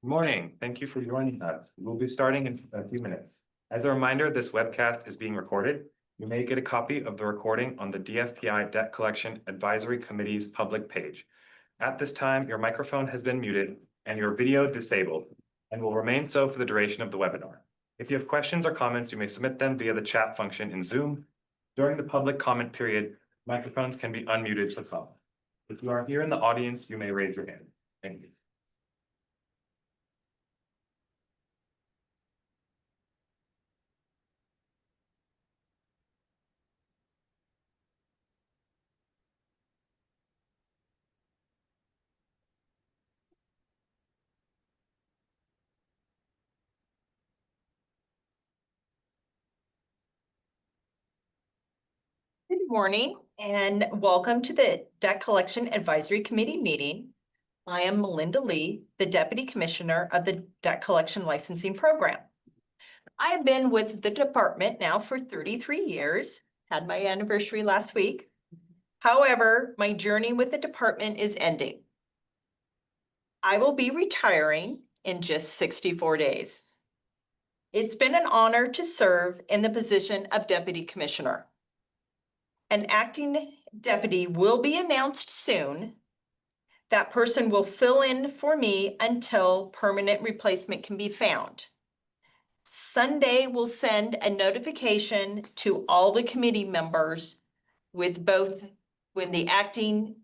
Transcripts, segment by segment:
Good morning. Thank you for joining us. We'll be starting in a few minutes. As a reminder, this webcast is being recorded. You may get a copy of the recording on the DFPI Debt Collection Advisory Committee's public page. At this time, your microphone has been muted and your video disabled and will remain so for the duration of the webinar. If you have questions or comments, you may submit them via the chat function in Zoom. During the public comment period, microphones can be unmuted to phone. If you are here in the audience, you may raise your hand. Thank you. Good morning and welcome to the Debt Collection Advisory Committee meeting. I am Melinda Lee, the Deputy Commissioner of the Debt Collection Licensing Program. I have been with the department now for 33 years, had my anniversary last week. However, my journey with the department is ending. I will be retiring in just 64 days. It's been an honor to serve in the position of Deputy Commissioner. An acting deputy will be announced soon. That person will fill in for me until permanent replacement can be found. Sunday will send a notification to all the committee members with both when the acting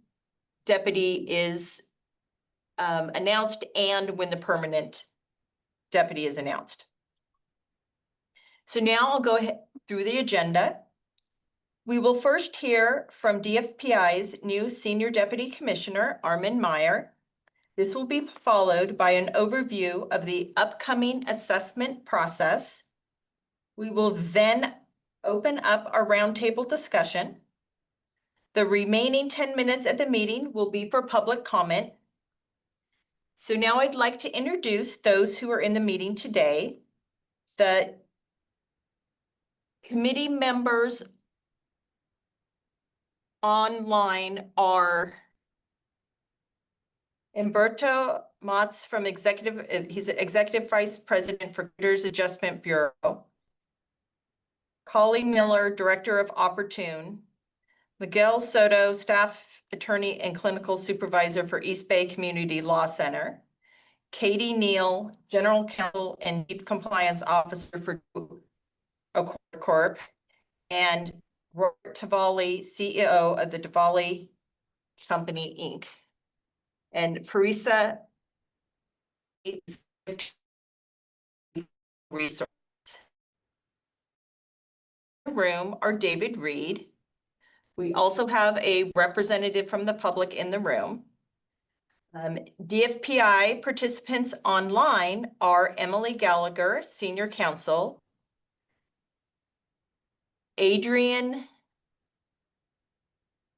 deputy is announced and when the permanent deputy is announced. So now I'll go ahead through the agenda. We will first hear from DFPI's new Senior Deputy Commissioner, Armin Meyer. This will be followed by an overview of the upcoming assessment process. We will then open up our roundtable discussion. The remaining 10 minutes of the meeting will be for public comment. So now I'd like to introduce those who are in the meeting today. The committee members online are Humberto Motz from he's Executive Vice President for Creditors Adjustment Bureau. Colleen Miller, Director of Opportune. Miguel Soto, Staff Attorney and Clinical Supervisor for East Bay Community Law Center. Katie Neal, General Counsel and Chief Compliance Officer for Corp. And Robert Tavalli, CEO of the Tavalli Company, Inc. And Parisa Resources. In the room are David Reed. We also have a representative from the public in the room. DFPI participants online are Emily Gallagher, Senior Counsel, Adrian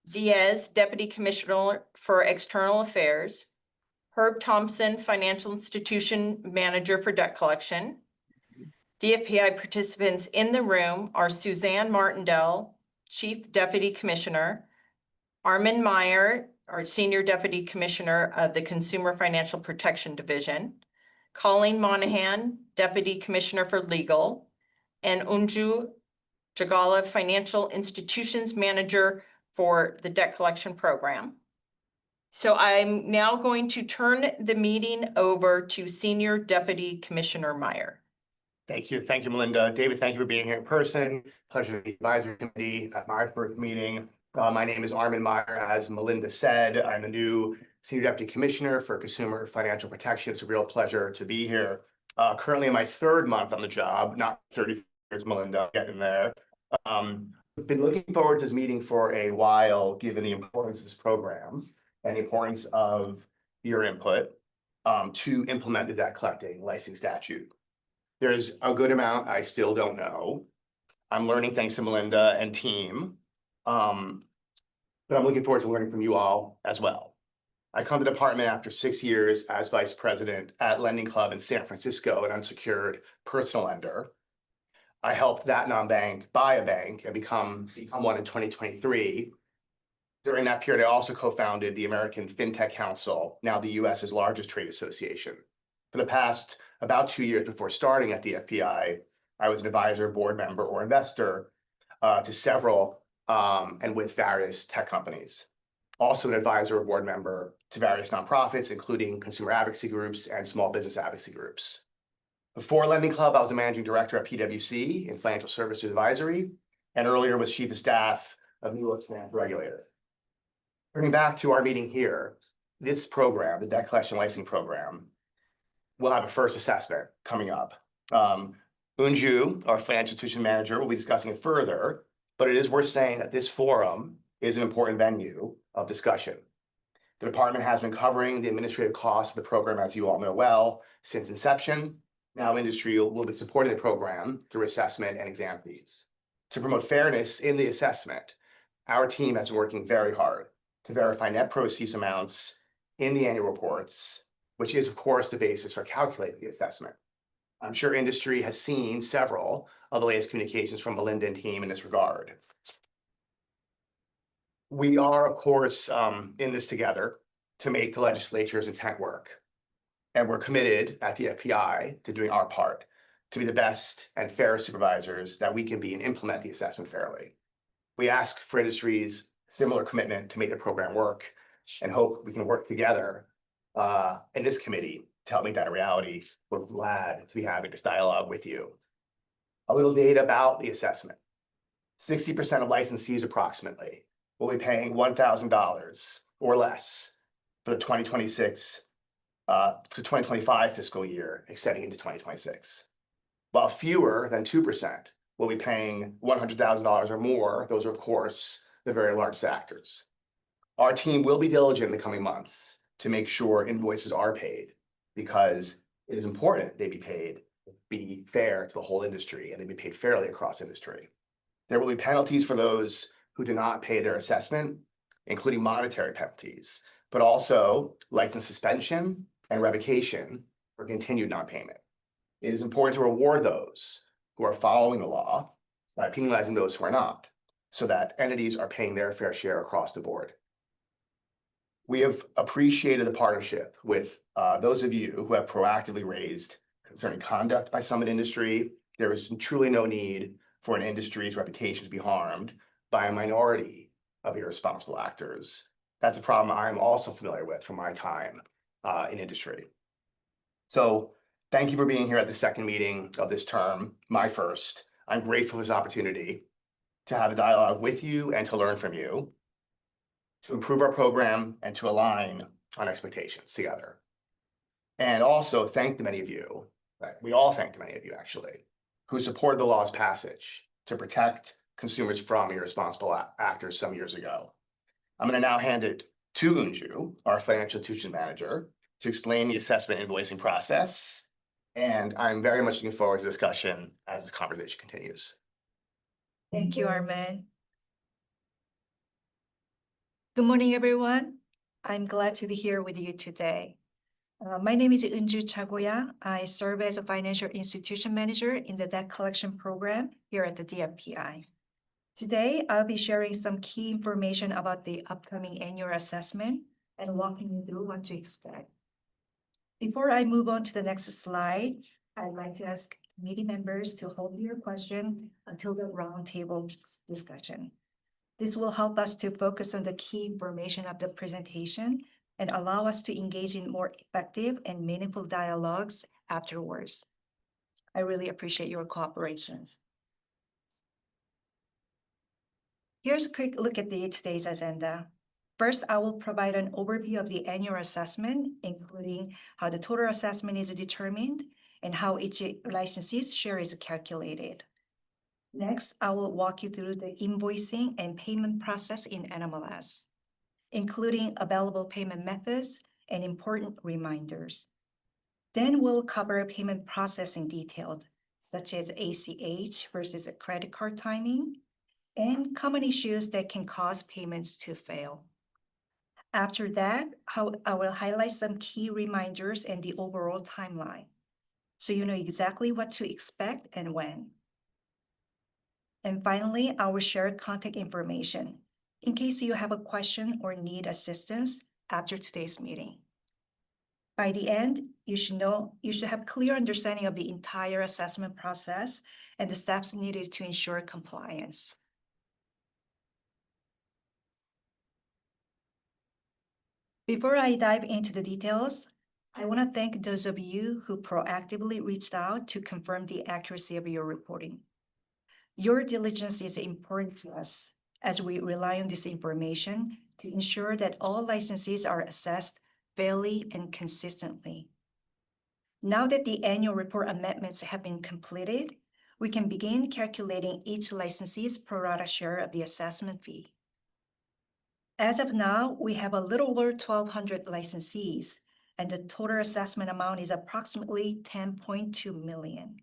Diaz, Deputy Commissioner for External Affairs, Herb Thompson, Financial Institution Manager for Debt Collection. DFPI participants in the room are Suzanne Martindale, Chief Deputy Commissioner, Armin Meyer, our Senior Deputy Commissioner of the Consumer Financial Protection Division, Colleen Monahan, Deputy Commissioner for Legal, and Unju Jagala, Financial Institutions Manager for the Debt Collection Program. So I'm now going to turn the meeting over to Senior Deputy Commissioner Meyer. Thank you. Thank you, Melinda. David, thank you for being here in person. Pleasure to be advisory committee at my first meeting. My name is Armin Meyer. As Melinda said, I'm the new Senior Deputy Commissioner for Consumer Financial Protection. It's a real pleasure to be here. Currently in my third month on the job, not 30 years, Melinda, getting there. I've been looking forward to this meeting for a while, given the importance of this program and the importance of your input to implement the debt collecting licensing statute. There's a good amount I still don't know. I'm learning thanks to Melinda and team, but I'm looking forward to learning from you all as well. I come to the department after 6 years as Vice President at Lending Club in San Francisco, an unsecured personal lender. I helped that non-bank buy a bank and become one in 2023. During that period, I also co-founded the American FinTech Council, now the US's largest trade association. For the past about 2 years before starting at DFPI, I was an advisor, board member, or investor to several and with various tech companies. Also an advisor or board member to various nonprofits, including consumer advocacy groups and small business advocacy groups. Before Lending Club, I was a managing director at PwC in financial services advisory, and earlier was chief of staff of New York's financial regulator. Turning back to our meeting here, this program, the debt collection licensing program, will have a first assessment coming up. Unju, our financial institution manager, will be discussing it further, but it is worth saying that this forum is an important venue of discussion. The department has been covering the administrative costs of the program, as you all know well, since inception. Now industry will be supporting the program through assessment and exam fees. To promote fairness in the assessment, our team has been working very hard to verify net proceeds amounts in the annual reports, which is of course the basis for calculating the assessment. I'm sure industry has seen several of the latest communications from Melinda and team in this regard. We are, of course, in this together to make the legislature's intent work. And we're committed at the FPI to doing our part to be the best and fairest supervisors that we can be and implement the assessment fairly. We ask for industry's similar commitment to make the program work and hope we can work together in this committee to help make that a reality. We're glad to be having this dialogue with you. A little data about the assessment. 60% of licensees approximately will be paying $1,000 or less for the 2026 to 2025 fiscal year, extending into 2026. While fewer than 2% will be paying $100,000 or more. Those are, of course, the very largest actors. Our team will be diligent in the coming months to make sure invoices are paid, because it is important they be fair to the whole industry, and they be paid fairly across industry. There will be penalties for those who do not pay their assessment, including monetary penalties, but also license suspension and revocation for continued non-payment. It is important to reward those who are following the law by penalizing those who are not, so that entities are paying their fair share across the board. We have appreciated the partnership with those of you who have proactively raised concerning conduct by Summit Industry. There is truly no need for an industry's reputation to be harmed by a minority of irresponsible actors. That's a problem I'm also familiar with from my time in industry. So thank you for being here at the second meeting of this term, my first. I'm grateful for this opportunity to have a dialogue with you and to learn from you, to improve our program and to align on expectations together. And also thank the many of you, we all thank the many of you actually, who supported the law's passage to protect consumers from irresponsible actors some years ago. I'm going to now hand it to Unju, our financial institution manager, to explain the assessment invoicing process. And I'm very much looking forward to discussion as this conversation continues. Thank you, Armin. Good morning, everyone. I'm glad to be here with you today. My name is Unju Chagoya. I serve as a financial institution manager in the debt collection program here at the DFPI. Today, I'll be sharing some key information about the upcoming annual assessment and walking you through what to expect. Before I move on to the next slide, I'd like to ask committee members to hold your question until the roundtable discussion. This will help us to focus on the key information of the presentation and allow us to engage in more effective and meaningful dialogues afterwards. I really appreciate your cooperation. Here's a quick look at today's agenda. First, I will provide an overview of the annual assessment, including how the total assessment is determined and how each licensee's share is calculated. Next, I will walk you through the invoicing and payment process in NMLS, including available payment methods and important reminders. Then we'll cover payment processing details, such as ACH versus a credit card timing, and common issues that can cause payments to fail. After that, I will highlight some key reminders and the overall timeline, so you know exactly what to expect and when. And finally, I will share contact information in case you have a question or need assistance after today's meeting. By the end, you should have clear understanding of the entire assessment process and the steps needed to ensure compliance. Before I dive into the details, I want to thank those of you who proactively reached out to confirm the accuracy of your reporting. Your diligence is important to us as we rely on this information to ensure that all licensees are assessed fairly and consistently. Now that the annual report amendments have been completed, we can begin calculating each licensee's pro rata share of the assessment fee. As of now, we have a little over 1,200 licensees, and the total assessment amount is approximately $10.2 million.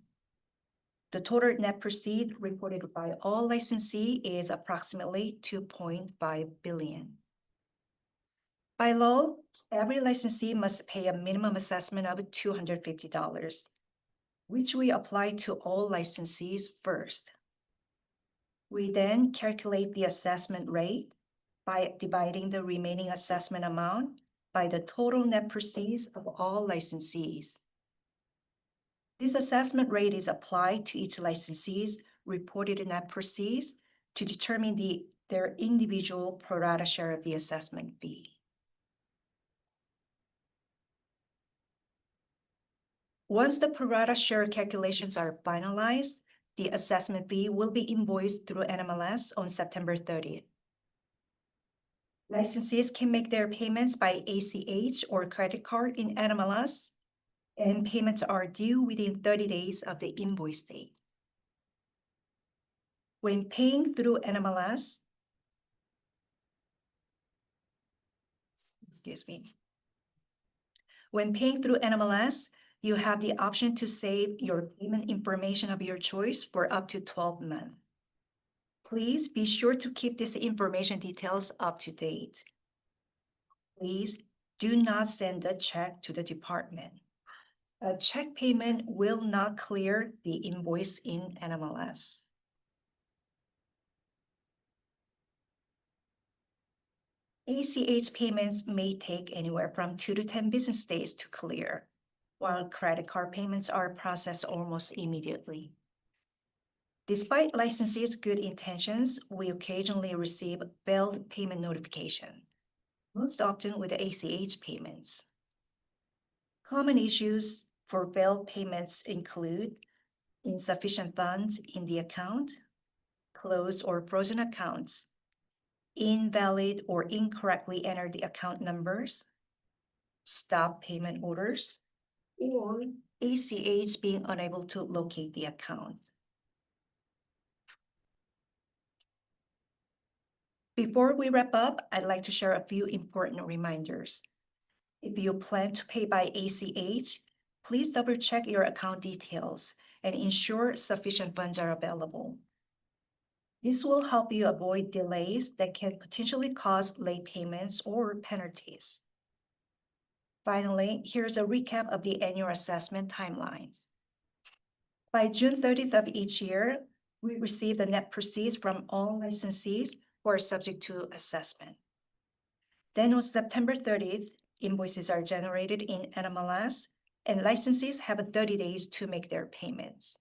The total net proceed reported by all licensee is approximately $2.5 billion. By law, every licensee must pay a minimum assessment of $250, which we apply to all licensees first. We then calculate the assessment rate by dividing the remaining assessment amount by the total net proceeds of all licensees. This assessment rate is applied to each licensee's reported net proceeds to determine their individual pro rata share of the assessment fee. Once the pro rata share calculations are finalized, the assessment fee will be invoiced through NMLS on September 30th. Licensees can make their payments by ACH or credit card in NMLS, and payments are due within 30 days of the invoice date. When paying through NMLS, When paying through NMLS, you have the option to save your payment information of your choice for up to 12 months. Please be sure to keep this information details up to date. Please do not send a check to the department. A check payment will not clear the invoice in NMLS. ACH payments may take anywhere from 2 to 10 business days to clear, while credit card payments are processed almost immediately. Despite licensees' good intentions, we occasionally receive failed payment notification, most often with ACH payments. Common issues for failed payments include insufficient funds in the account, closed or frozen accounts, invalid or incorrectly entered account numbers, stop payment orders, or ACH being unable to locate the account. Before we wrap up, I'd like to share a few important reminders. If you plan to pay by ACH, please double check your account details and ensure sufficient funds are available. This will help you avoid delays that can potentially cause late payments or penalties. Finally, here's a recap of the annual assessment timelines. By June 30th of each year, we receive the net proceeds from all licensees who are subject to assessment. Then on September 30th, invoices are generated in NMLS, and licensees have 30 days to make their payments.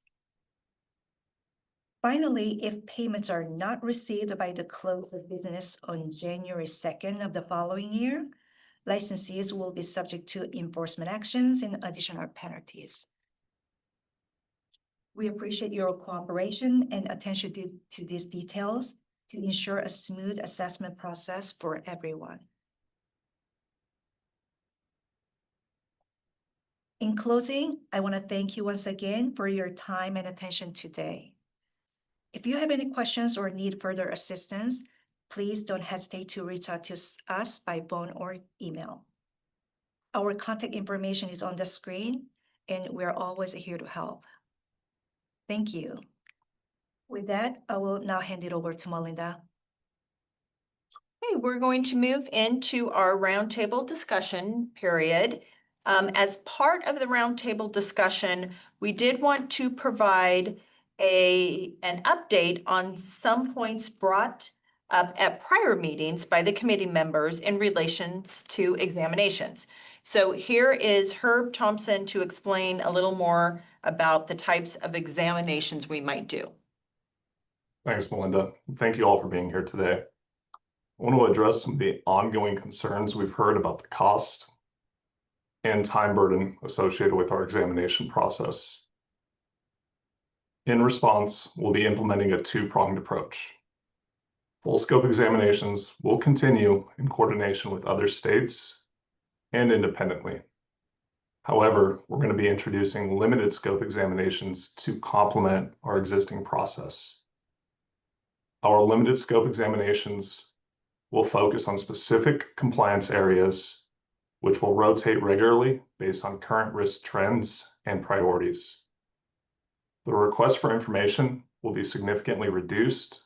Finally, if payments are not received by the close of business on January 2nd of the following year, licensees will be subject to enforcement actions and additional penalties. We appreciate your cooperation and attention to these details to ensure a smooth assessment process for everyone. In closing, I want to thank you once again for your time and attention today. If you have any questions or need further assistance, please don't hesitate to reach out to us by phone or email. Our contact information is on the screen, and we're always here to help. Thank you. With that, I will now hand it over to Melinda. Okay, we're going to move into our roundtable discussion period. As part of the roundtable discussion, we did want to provide an update on some points brought up at prior meetings by the committee members in relations to examinations. So here is Herb Thompson to explain a little more about the types of examinations we might do. Thanks, Melinda. Thank you all for being here today. I want to address some of the ongoing concerns we've heard about the cost and time burden associated with our examination process. In response, we'll be implementing a two-pronged approach. Full scope examinations will continue in coordination with other states and independently. However, we're going to be introducing limited scope examinations to complement our existing process. Our limited scope examinations will focus on specific compliance areas, which will rotate regularly based on current risk trends and priorities. The request for information will be significantly reduced.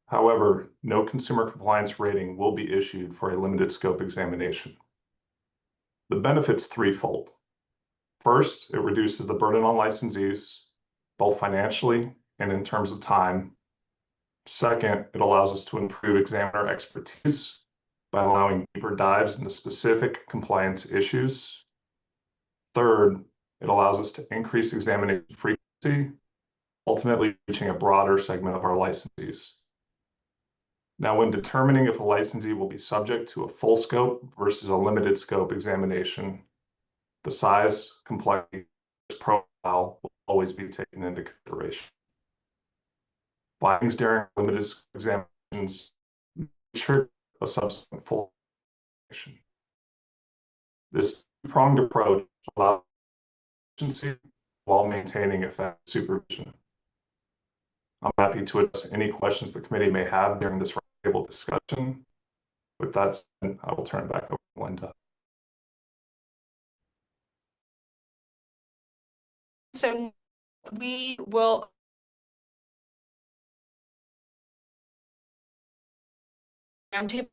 However, no consumer compliance rating will be issued for a limited scope examination. The benefit's threefold. First, it reduces the burden on licensees, both financially and in terms of time. Second, it allows us to improve examiner expertise by allowing deeper dives into specific compliance issues. Third, it allows us to increase examination frequency, ultimately reaching a broader segment of our licensees. Now, when determining if a licensee will be subject to a full scope versus a limited scope examination, the size, complexity, profile will always be taken into consideration. Findings during limited examinations ensure a subsequent full examination. This two-pronged approach allows efficiency while maintaining effective supervision. I'm happy to address any questions the committee may have during this roundtable discussion. With that said, I will turn it back over to Linda. So we will roundtable.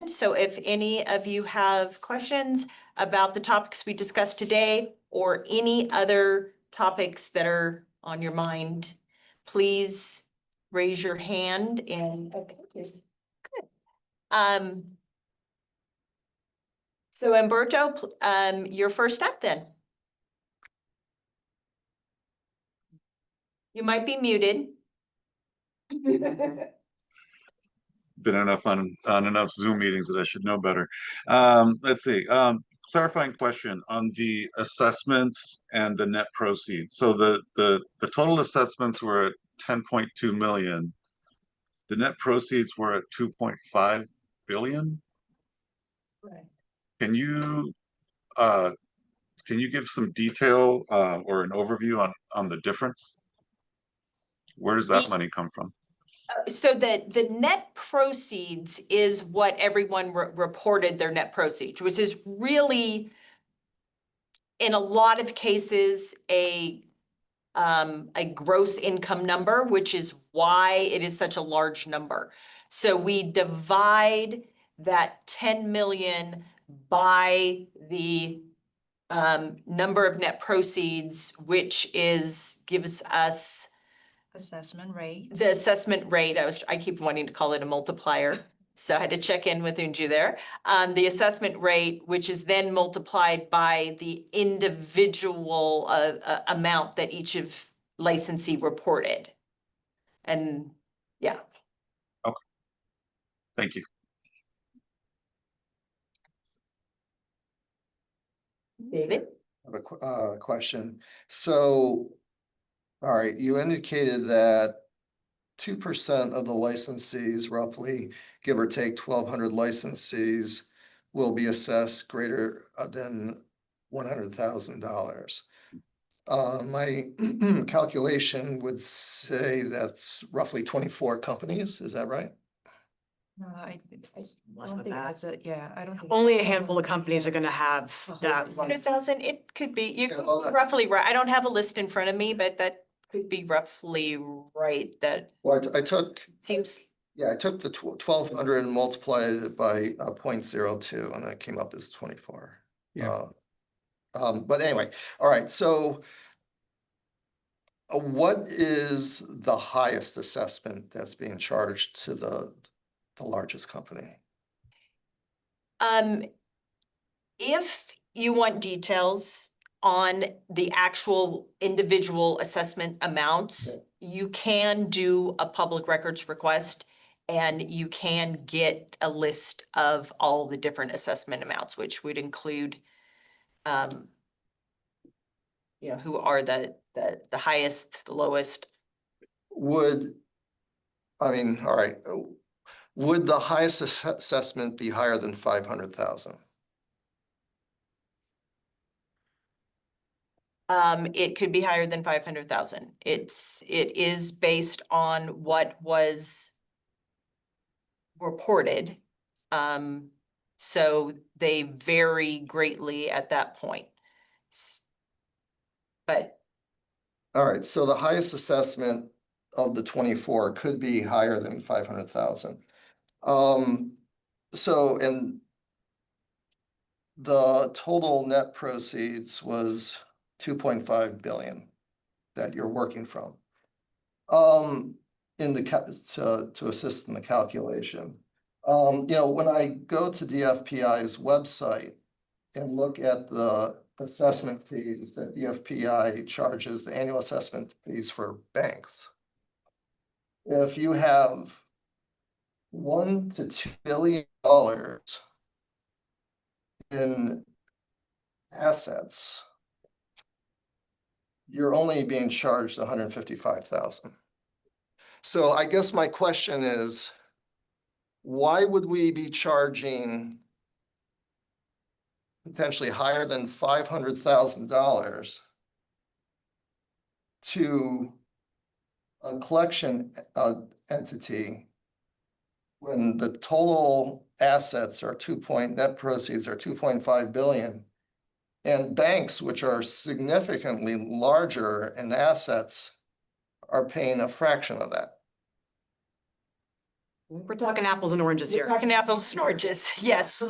So if any of you have questions about the topics we discussed today or any other topics that are on your mind, please raise your hand and okay, good. So Umberto, you're first up then. You might be muted. Been enough on enough Zoom meetings that I should know better. Let's see. Clarifying question on the assessments and the net proceeds. So the total assessments were at 10.2 million. The net proceeds were at 2.5 billion. Right. Can you give some detail or an overview on the difference? Where does that money come from? So the net proceeds is what everyone reported their net proceeds, which is really, in a lot of cases, a gross income number, which is why it is such a large number. So we divide that 10 million by the number of net proceeds, which gives us Assessment rate. the assessment rate. I keep wanting to call it a multiplier. So I had to check in with Unju there. The assessment rate, which is then multiplied by the individual amount that each of licensee reported. And yeah. Okay. Thank you. David? I have a question. So, all right, you indicated that 2% of the licensees, roughly give or take 1,200 licensees, will be assessed greater than $100,000. My calculation would say that's roughly 24 companies. Is that right? No, I Less don't than think that. that's a, yeah, I don't think. Only a handful of companies are gonna have that. 100,000, it could be, you Yeah, could well, be roughly right. I don't have a list in front of me, but that could be roughly right. That Well, I took, seems, yeah, I took the 1,200 and multiplied it by 0.02 and that came up as 24. Yeah. But anyway, all right, so what is the highest assessment that's being charged to the the largest company? If you want details on the actual individual assessment amounts, Okay. you can do a public records request and you can get a list of all the different assessment amounts, which would include who are the highest, the lowest. Would, I mean, all right, would the highest assessment be higher than 500,000? It could be higher than 500,000. It is based on what was reported. So they vary greatly at that point. But All right, so the highest assessment of the 24 could be higher than 500,000. So, and the total net proceeds was 2.5 billion that you're working from. In the to assist in the calculation. When I go to DFPI's website and look at the assessment fees that DFPI charges, the annual assessment fees for banks. If you have $1 to $2 billion in assets, you're only being charged 155,000. So I guess my question is, why would we be charging potentially higher than $500,000 to a collection entity when the total assets are net proceeds are 2.5 billion, and banks, which are significantly larger in assets, are paying a fraction of that? We're talking apples and oranges we're here. talking apples and oranges, yes.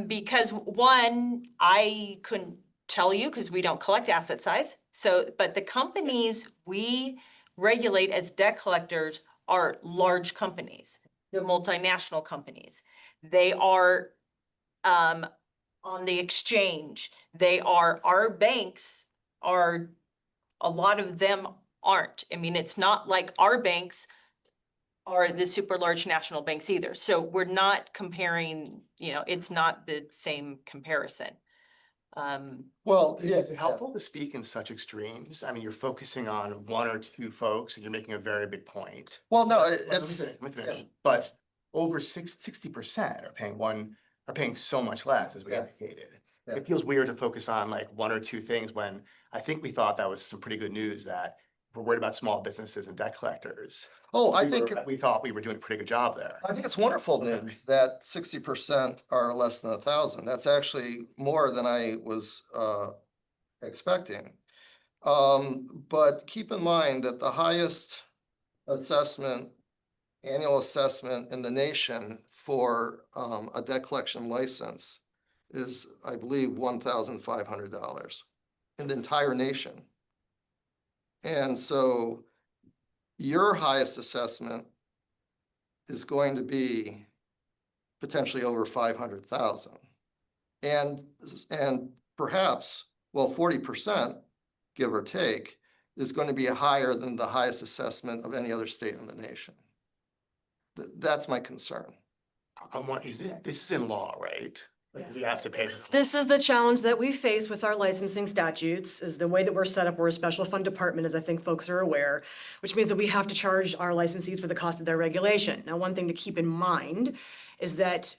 Because one, I couldn't tell you because we don't collect asset size. So, but the companies we regulate as debt collectors are large companies. They're multinational companies. They are on the exchange. Our banks are, a lot of them aren't. I mean, it's not like our banks are the super large national banks either. So we're not comparing, it's not the same comparison. Well, Is it helpful to speak in such extremes? I mean, you're focusing on one or two folks and you're making a very big point. Well, no, Let me finish. But over 60% are paying so much less, as we Yeah. indicated. Yeah. It feels weird to focus on like one or two things when I think we thought that was some pretty good news, that we're worried about small businesses and debt collectors. Oh, I think We thought we were doing a pretty good job there. it's wonderful news that 60% are less than 1,000. That's actually more than I was expecting. But keep in mind that the highest annual assessment in the nation for a debt collection license is, I believe, $1,500 in the entire nation. And so your highest assessment is going to be potentially over 500,000. And perhaps, 40%, give or take, is going to be higher than the highest assessment of any other state in the nation. That's my concern. This is in law, right? Like, we have to pay. This is the challenge that we face with our licensing statutes, is the way that we're set up. We're a special fund department, as I think folks are aware, which means that we have to charge our licensees for the cost of their regulation. Now, one thing to keep in mind is that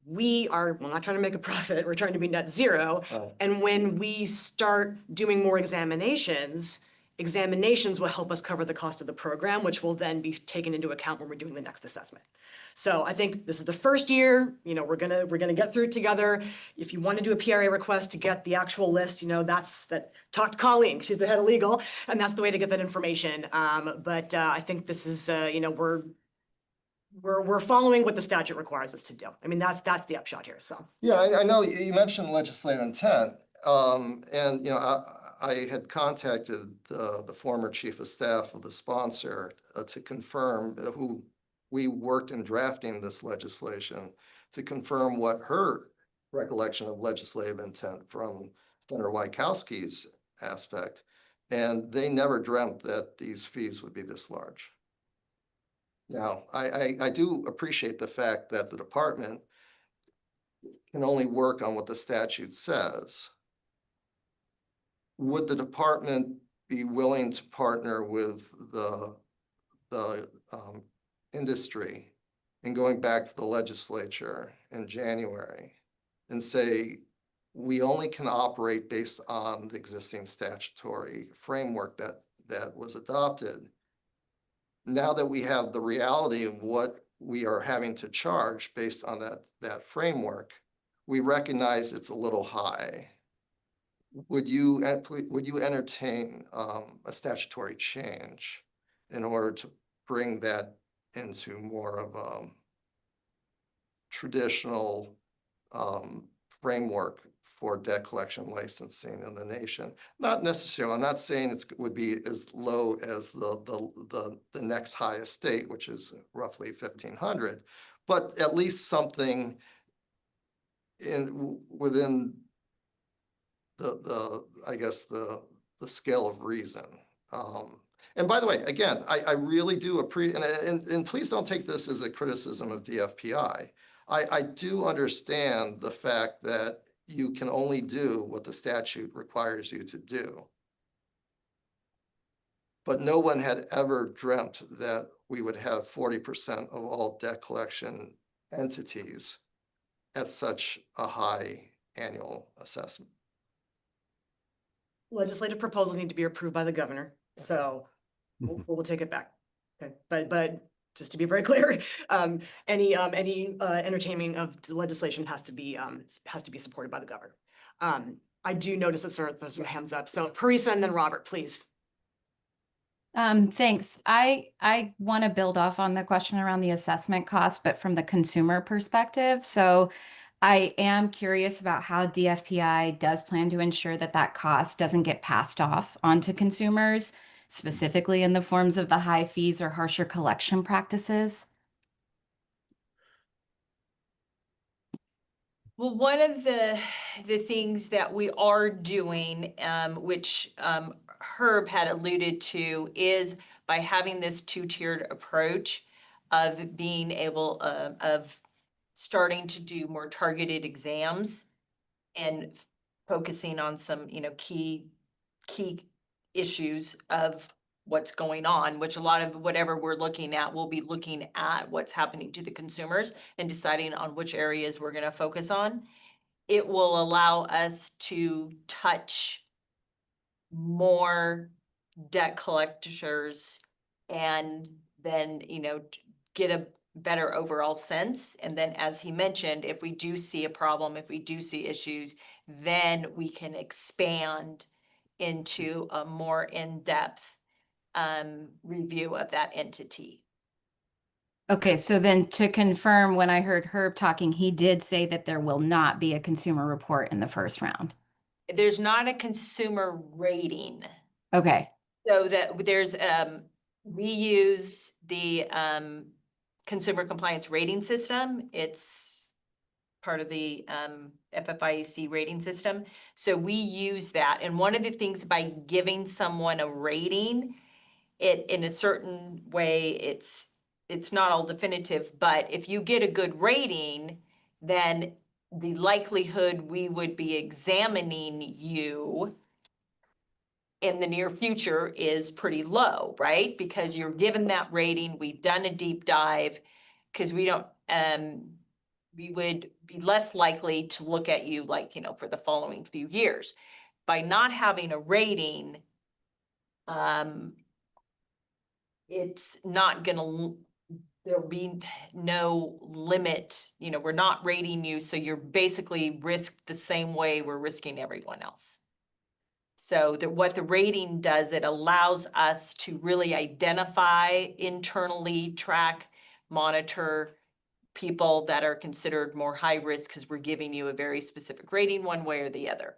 we're not trying to make a profit, we're trying to be net zero. Oh. And when we start doing more examinations will help us cover the cost of the program, which will then be taken into account when we're doing the next assessment. So I think this is the first year, we're gonna get through it together. If you want to do a PRA request to get the actual list, talk to Colleen, she's the head of legal, and that's the way to get that information. But I think this is, we're following what the statute requires us to do. I mean, that's the upshot here, so. Yeah, I know you mentioned legislative intent, and I had contacted the former chief of staff of the sponsor to confirm who we worked in drafting this legislation to confirm what her recollection of legislative intent from Senator Wykowski's aspect. And they never dreamt that these fees would be this large. Now, I do appreciate the fact that the department can only work on what the statute says. Would the department be willing to partner with the industry and going back to the legislature in January and say, we only can operate based on the existing statutory framework that was adopted. Now that we have the reality of what we are having to charge based on that framework, we recognize it's a little high. Would you entertain a statutory change in order to bring that into more of a traditional framework for debt collection licensing in the nation? Not necessarily, I'm not saying it would be as low as the next highest state, which is roughly 1,500, but at least something within I guess the scale of reason. And by the way, again, I really do appreciate, and please don't take this as a criticism of DFPI. I do understand the fact that you can only do what the statute requires you to do. But no one had ever dreamt that we would have 40% of all debt collection entities at such a high annual assessment. Legislative proposals need to be approved by the governor, so we'll take it back. Okay, but just to be very clear, any entertaining of the legislation has to be supported by the governor. I do notice that there's some hands up, so Parisa and then Robert, please. Thanks. I want to build off on the question around the assessment cost, but from the consumer perspective. So I am curious about how DFPI does plan to ensure that that cost doesn't get passed off onto consumers, specifically in the forms of the high fees or harsher collection practices. Well, one of the things that we are doing, which Herb had alluded to, is by having this two-tiered approach of being able of starting to do more targeted exams and focusing on some, key issues of what's going on, which a lot of whatever we're looking at, we'll be looking at what's happening to the consumers and deciding on which areas we're going to focus on. It will allow us to touch more debt collectors and then, get a better overall sense. And then, as he mentioned, if we do see a problem, if we do see issues, then we can expand into a more in-depth review of that entity. Okay, so then to confirm, when I heard Herb talking, he did say that there will not be a consumer report in the first round. There's not a consumer rating. Okay. So that there's, we use the consumer compliance rating system. It's part of the FFIEC rating system. So we use that. And one of the things by giving someone a rating, it in a certain way, it's not all definitive, but if you get a good rating, then the likelihood we would be examining you in the near future is pretty low, right? Because you're given that rating, we've done a deep dive, because we don't, we would be less likely to look at you like, for the following few years. By not having a rating, it's not gonna, there'll be no limit, we're not rating you, so you're basically risked the same way we're risking everyone else. So what the rating does, it allows us to really identify, internally track, monitor people that are considered more high risk, because we're giving you a very specific rating one way or the other.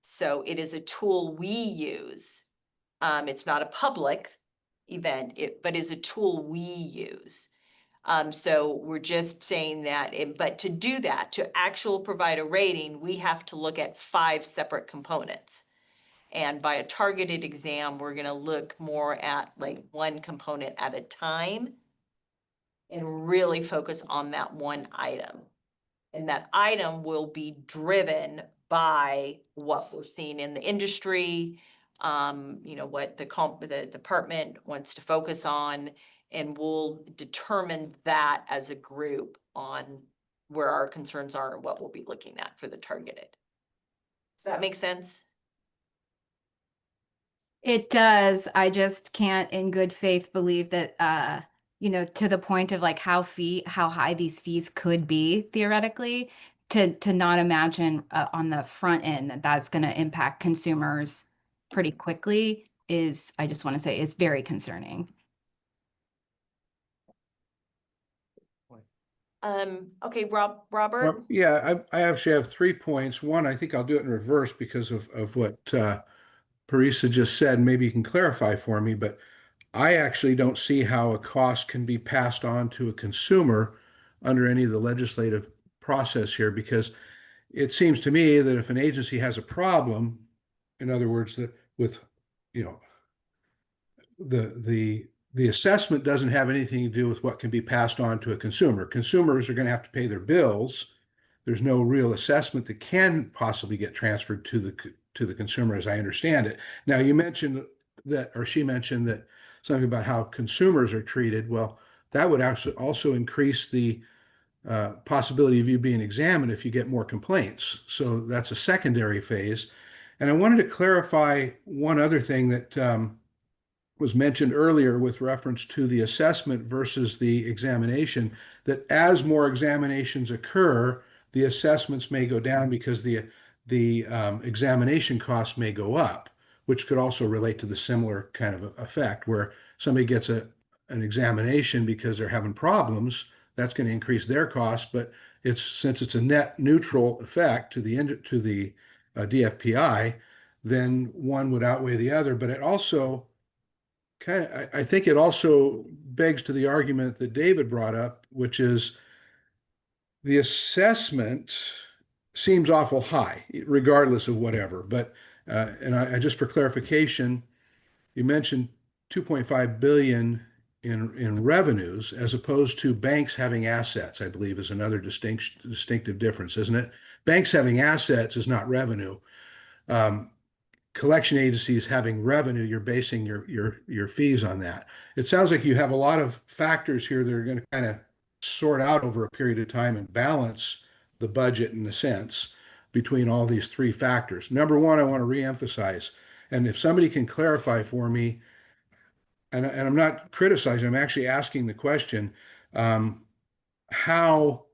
So it is a tool we use. It's not a public event, but is a tool we use. So we're just saying that, but to do that, to actually provide a rating, we have to look at 5 separate components. And by a targeted exam, we're gonna look more at like one component at a time and really focus on that one item. And that item will be driven by what we're seeing in the industry, what the department wants to focus on, and we'll determine that as a group on where our concerns are and what we'll be looking at for the targeted. Does that make sense? It does. I just can't in good faith believe that, to the point of like how high these fees could be theoretically, to not imagine on the front end that that's going to impact consumers pretty quickly I just want to say, is very concerning. Okay, Robert? Yeah, I actually have 3 points. One, I think I'll do it in reverse because of what Parisa just said. Maybe you can clarify for me, but I actually don't see how a cost can be passed on to a consumer under any of the legislative process here, because it seems to me that if an agency has a problem, in other words, with the assessment doesn't have anything to do with what can be passed on to a consumer. Consumers are going to have to pay their bills. There's no real assessment that can possibly get transferred to the consumer, as I understand it. Now, you mentioned that, or she mentioned that something about how consumers are treated. Well, that would actually also increase the possibility of you being examined if you get more complaints. So that's a secondary phase. And I wanted to clarify one other thing that was mentioned earlier with reference to the assessment versus the examination, that as more examinations occur, the assessments may go down because the examination costs may go up, which could also relate to the similar kind of effect where somebody gets an examination because they're having problems. That's going to increase their costs, but since it's a net neutral effect to the DFPI, then one would outweigh the other. But it also I think it also begs to the argument that David brought up, which is the assessment seems awful high, regardless of whatever. But I just for clarification, you mentioned 2.5 billion in revenues as opposed to banks having assets, I believe is another distinctive difference, isn't it? Banks having assets is not revenue. Collection agencies having revenue, you're basing your fees on that. It sounds like you have a lot of factors here that are going to kind of sort out over a period of time and balance the budget in a sense between all these 3 factors. Number one, I want to reemphasize, and if somebody can clarify for me, and I'm not criticizing, I'm actually asking the question, how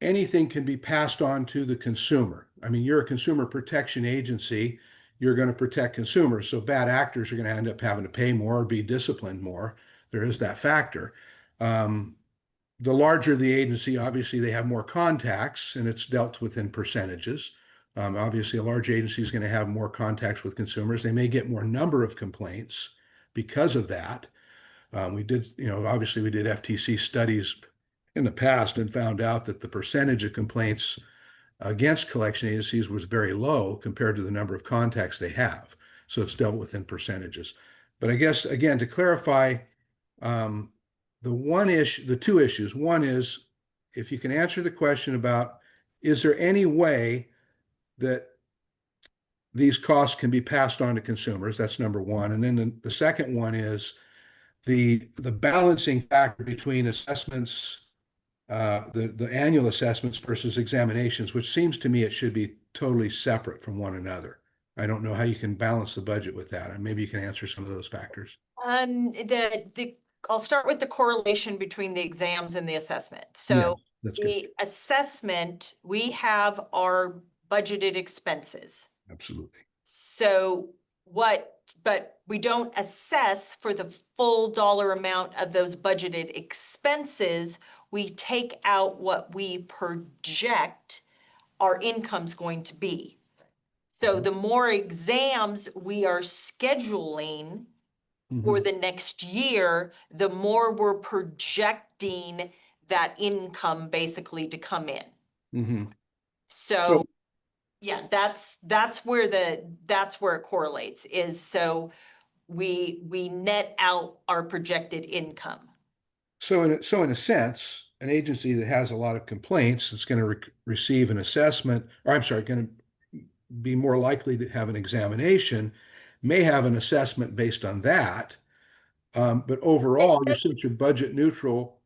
anything can be passed on to the consumer. I mean, you're a consumer protection agency. You're going to protect consumers. So bad actors are going to end up having to pay more or be disciplined more. There is that factor. The larger the agency, obviously, they have more contacts and it's dealt with in percentages. Obviously, a large agency is going to have more contacts with consumers. They may get more number of complaints because of that. Obviously, we did FTC studies in the past and found out that the percentage of complaints against collection agencies was very low compared to the number of contacts they have. So it's dealt with in percentages. But I guess, again, to clarify, the 2 issues. One is, if you can answer the question about, is there any way that these costs can be passed on to consumers? That's number one. And then the second one is the balancing factor between assessments, the annual assessments versus examinations, which seems to me it should be totally separate from one another. I don't know how you can balance the budget with that. And maybe you can answer some of those factors. I'll start with the correlation between the exams and the assessment. So that's good. the assessment, we have our budgeted expenses. Absolutely. So but we don't assess for the full dollar amount of those budgeted expenses. We take out what we project our income's going to be. So the more exams we are scheduling, for Mhm. the next year, the more we're projecting that income basically to come in. Mhm. So, yeah, that's where it correlates is so we net out our projected income. So in a sense, an agency that has a lot of complaints that's going to receive an assessment, or I'm sorry, going to be more likely to have an examination, may have an assessment based on that. But overall, since you're budget neutral,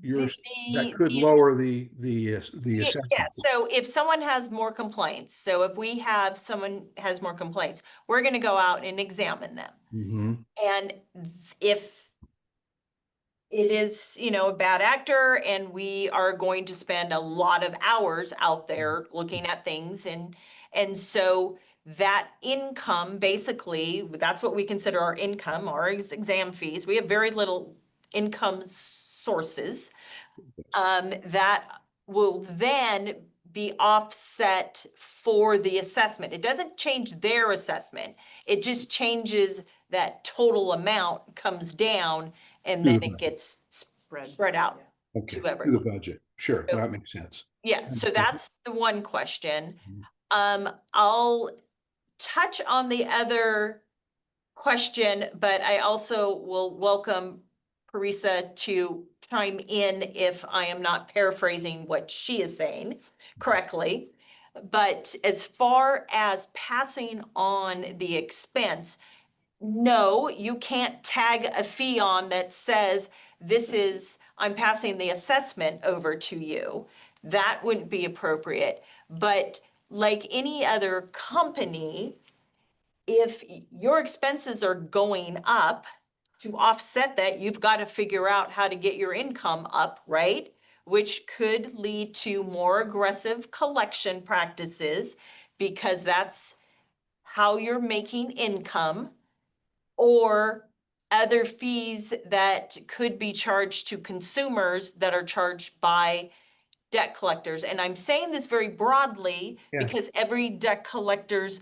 that The, could the lower the Yeah, assessment. so if someone has more complaints, so if we have someone has more complaints, we're gonna go out and examine them. Mhm. And if it is, a bad actor and we are going to spend a lot of hours out there looking at things and so that income, basically, that's what we consider our income, our exam fees. We have very little income sources. That will then be offset for the assessment. It doesn't change their assessment. It just changes that total amount comes down and then it gets spread out Okay, to to the everyone. budget. Sure, So- that makes sense. Yeah, so that's the one question. Mhm. I'll touch on the other question, but I also will welcome Parisa to chime in if I am not paraphrasing what she is saying correctly. But as far as passing on the expense, no, you can't tag a fee on that says I'm passing the assessment over to you. That wouldn't be appropriate. But like any other company, if your expenses are going up, to offset that, you've got to figure out how to get your income up, right? Which could lead to more aggressive collection practices because that's how you're making income, or other fees that could be charged to consumers that are charged by debt collectors. And I'm saying this very broadly Yeah. because every debt collector's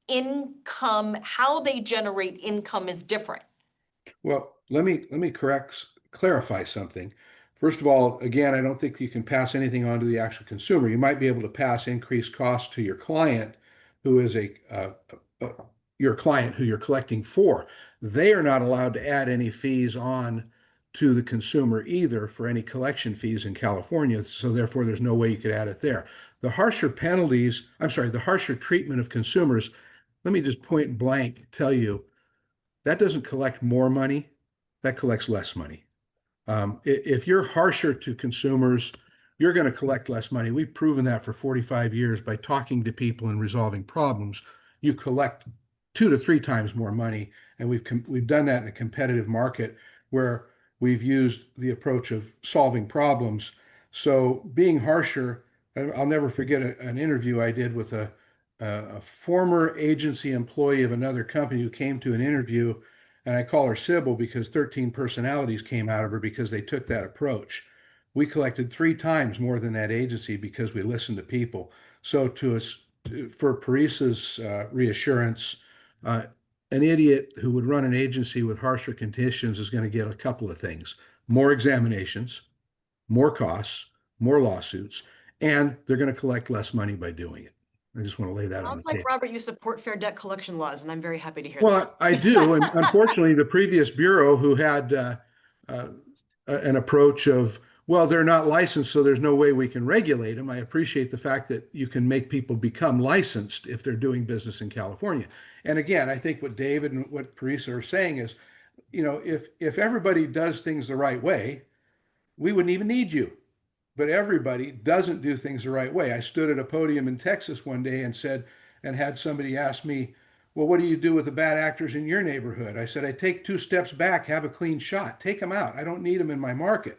income, how they generate income is different. Well, let me clarify something. First of all, again, I don't think you can pass anything on to the actual consumer. You might be able to pass increased costs to your client, who is your client who you're collecting for. They are not allowed to add any fees on to the consumer either for any collection fees in California. So therefore, there's no way you could add it there. The harsher the harsher treatment of consumers. Let me just point blank tell you that doesn't collect more money, that collects less money. If you're harsher to consumers, you're going to collect less money. We've proven that for 45 years by talking to people and resolving problems. You collect 2 to 3 times more money, and we've done that in a competitive market where we've used the approach of solving problems. So being harsher, I'll never forget an interview I did with a former agency employee of another company who came to an interview, and I call her Sybil because 13 personalities came out of her because they took that approach. We collected 3 times more than that agency because we listened to people. So for Parisa's reassurance, an idiot who would run an agency with harsher conditions is going to get a couple of things: more examinations, more costs, more lawsuits, and they're going to collect less money by doing it. I just want to lay that on Sounds the like, table. Robert, you support fair debt collection laws, and I'm very happy to hear that. Well, I do, and unfortunately, the previous bureau who had an approach of, well, they're not licensed, so there's no way we can regulate them. I appreciate the fact that you can make people become licensed if they're doing business in California. And again, I think what David and what Parisa are saying is, if everybody does things the right way, we wouldn't even need you. But everybody doesn't do things the right way. I stood at a podium in Texas one day and had somebody ask me, well, what do you do with the bad actors in your neighborhood? I said, I take 2 steps back, have a clean shot, take them out. I don't need them in my market.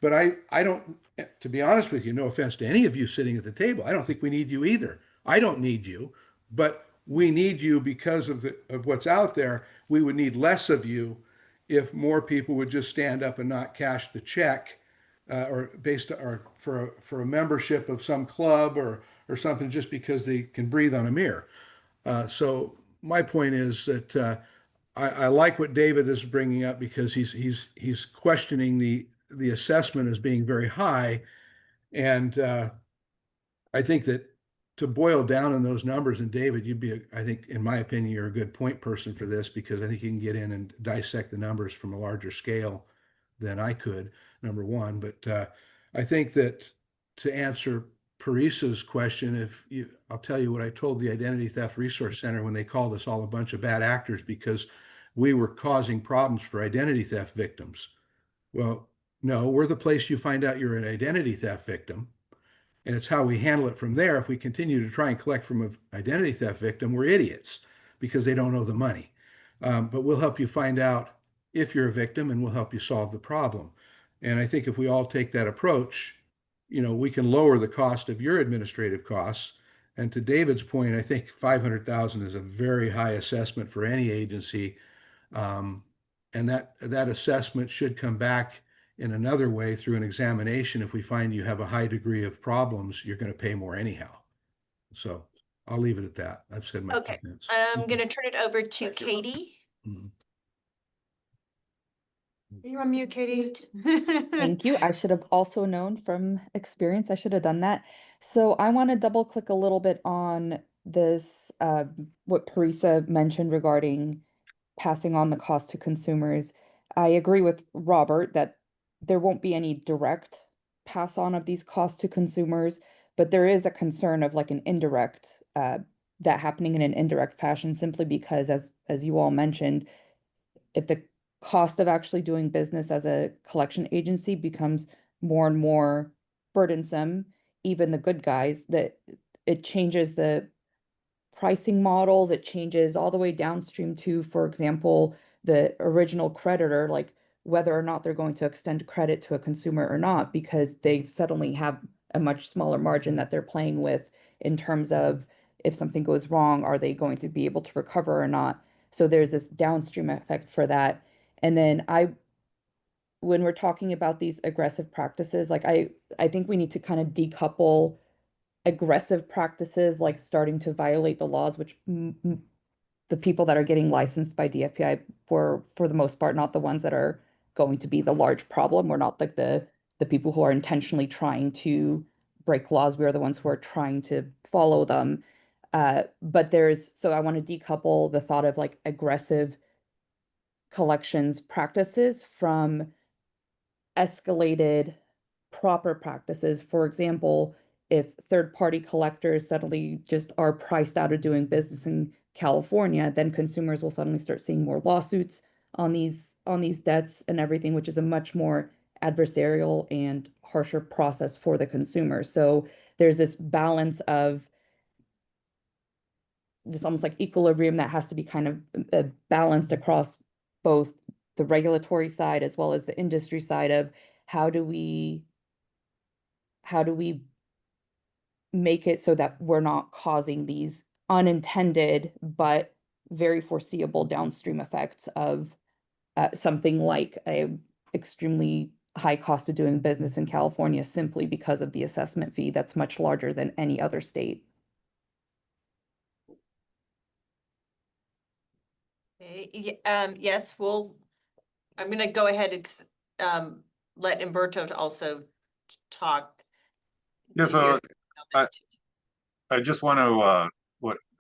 But I don't, to be honest with you, no offense to any of you sitting at the table, I don't think we need you either. I don't need you, but we need you because of what's out there. We would need less of you if more people would just stand up and not cash the check, or for a membership of some club or something, just because they can breathe on a mirror. So my point is that I like what David is bringing up because he's questioning the assessment as being very high. And I think that to boil down on those numbers, and David, I think, in my opinion, you're a good point person for this because I think you can get in and dissect the numbers from a larger scale than I could, number one. But I think that to answer Parisa's question, I'll tell you what I told the Identity Theft Resource Center when they called us all a bunch of bad actors because we were causing problems for identity theft victims. Well, no, we're the place you find out you're an identity theft victim. And it's how we handle it from there. If we continue to try and collect from an identity theft victim, we're idiots because they don't know the money. But we'll help you find out if you're a victim and we'll help you solve the problem. And I think if we all take that approach, we can lower the cost of your administrative costs. And to David's point, I think 500,000 is a very high assessment for any agency. And that assessment should come back in another way through an examination. If we find you have a high degree of problems, you're going to pay more anyhow. So I'll leave it at that. I've said my Okay, 2 minutes. I'm going to turn it over to Katie. Mhm. You're on mute, Katie. Thank you. I should have also known from experience. I should have done that. So I want to double click a little bit on this, what Parisa mentioned regarding passing on the cost to consumers. I agree with Robert that there won't be any direct pass on of these costs to consumers, but there is a concern of like an indirect, that happening in an indirect fashion simply because as you all mentioned, if the cost of actually doing business as a collection agency becomes more and more burdensome, even the good guys, that it changes the pricing models, it changes all the way downstream to, for example, the original creditor, like whether or not they're going to extend credit to a consumer or not, because they suddenly have a much smaller margin that they're playing with in terms of if something goes wrong, are they going to be able to recover or not? So there's this downstream effect for that. And then when we're talking about these aggressive practices, like I think we need to kind of decouple aggressive practices like starting to violate the laws, which the people that are getting licensed by DFPI for the most part, not the ones that are going to be the large problem. We're not like the people who are intentionally trying to break laws. We are the ones who are trying to follow them. But so I want to decouple the thought of like aggressive collections practices from escalated proper practices. For example, if third-party collectors suddenly just are priced out of doing business in California, then consumers will suddenly start seeing more lawsuits on these debts and everything, which is a much more adversarial and harsher process for the consumer. So there's this balance of this almost like equilibrium that has to be kind of balanced across both the regulatory side as well as the industry side of how do we make it so that we're not causing these unintended but very foreseeable downstream effects of something like a extremely high cost of doing business in California simply because of the assessment fee that's much larger than any other state. Yes, I'm gonna go ahead and let Umberto also talk. Yes, to hear on this too. I just want to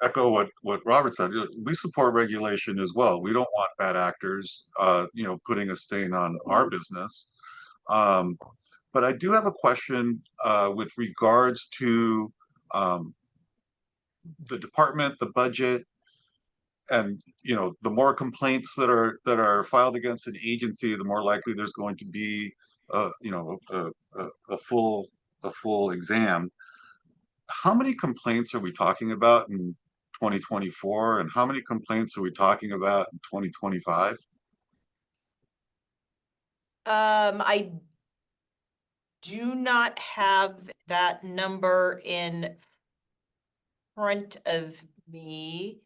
echo what Robert said. We support regulation as well. We don't want bad actors putting a stain on our business. But I do have a question with regards to the department, the budget, and the more complaints that are filed against an agency, the more likely there's going to be a full exam. How many complaints are we talking about in 2024, and how many complaints are we talking about in 2025? I do not have that number in front of me.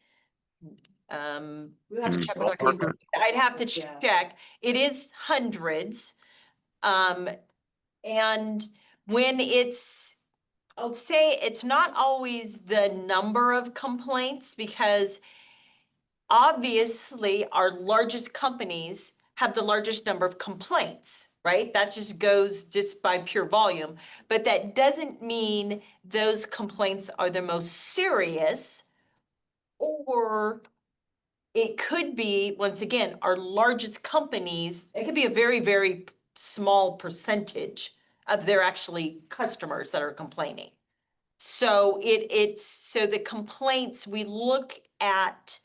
We'll have to check with our Ballpark. I'd have to Yeah. check. It is hundreds. And when I'll say it's not always the number of complaints because obviously, our largest companies have the largest number of complaints, right? That just goes just by pure volume. But that doesn't mean those complaints are the most serious, or it could be, once again, our largest companies, it could be a very, very small percentage of their actually customers that are complaining. So so the complaints, we look at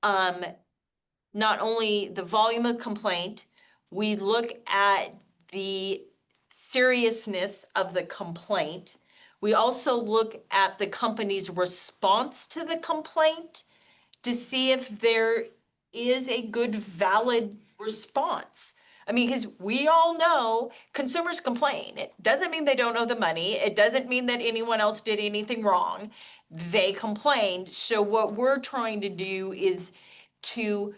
not only the volume of complaint, we look at the seriousness of the complaint. We also look at the company's response to the complaint to see if there is a good, valid response. I mean, because we all know consumers complain. It doesn't mean they don't owe the money. It doesn't mean that anyone else did anything wrong. They complained. So what we're trying to do is to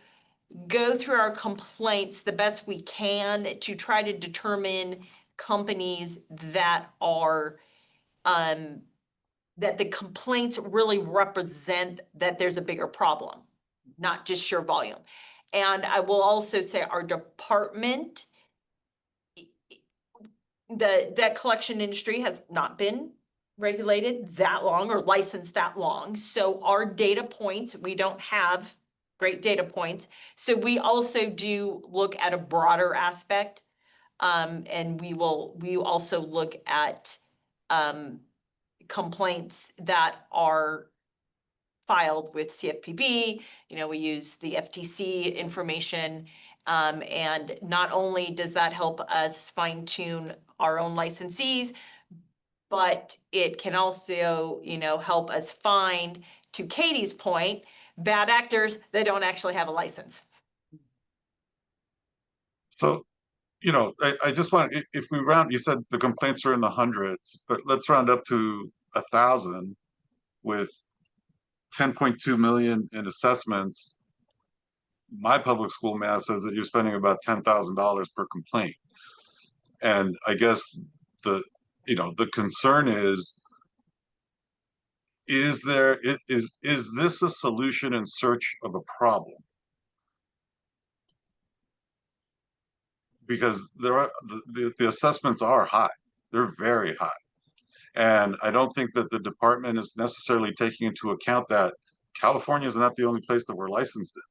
go through our complaints the best we can to try to determine companies that are, that the complaints really represent that there's a bigger problem, not just sheer volume. And I will also say our department, the debt collection industry has not been regulated that long or licensed that long. So our data points, we don't have great data points. So we also do look at a broader aspect. And we also look at complaints that are filed with CFPB. You know, we use the FTC information. And not only does that help us fine tune our own licensees, but it can also, you know, help us find, to Katie's point, bad actors that don't actually have a license. So, you know, I just want, if we round, you said the complaints are in the hundreds, but let's round up to 1,000 with 10.2 million in assessments. My public school math says that you're spending about $10,000 per complaint. And I guess the concern is there, is this a solution in search of a problem? Because the assessments are high, they're very high. And I don't think that the department is necessarily taking into account that California is not the only place that we're licensed in.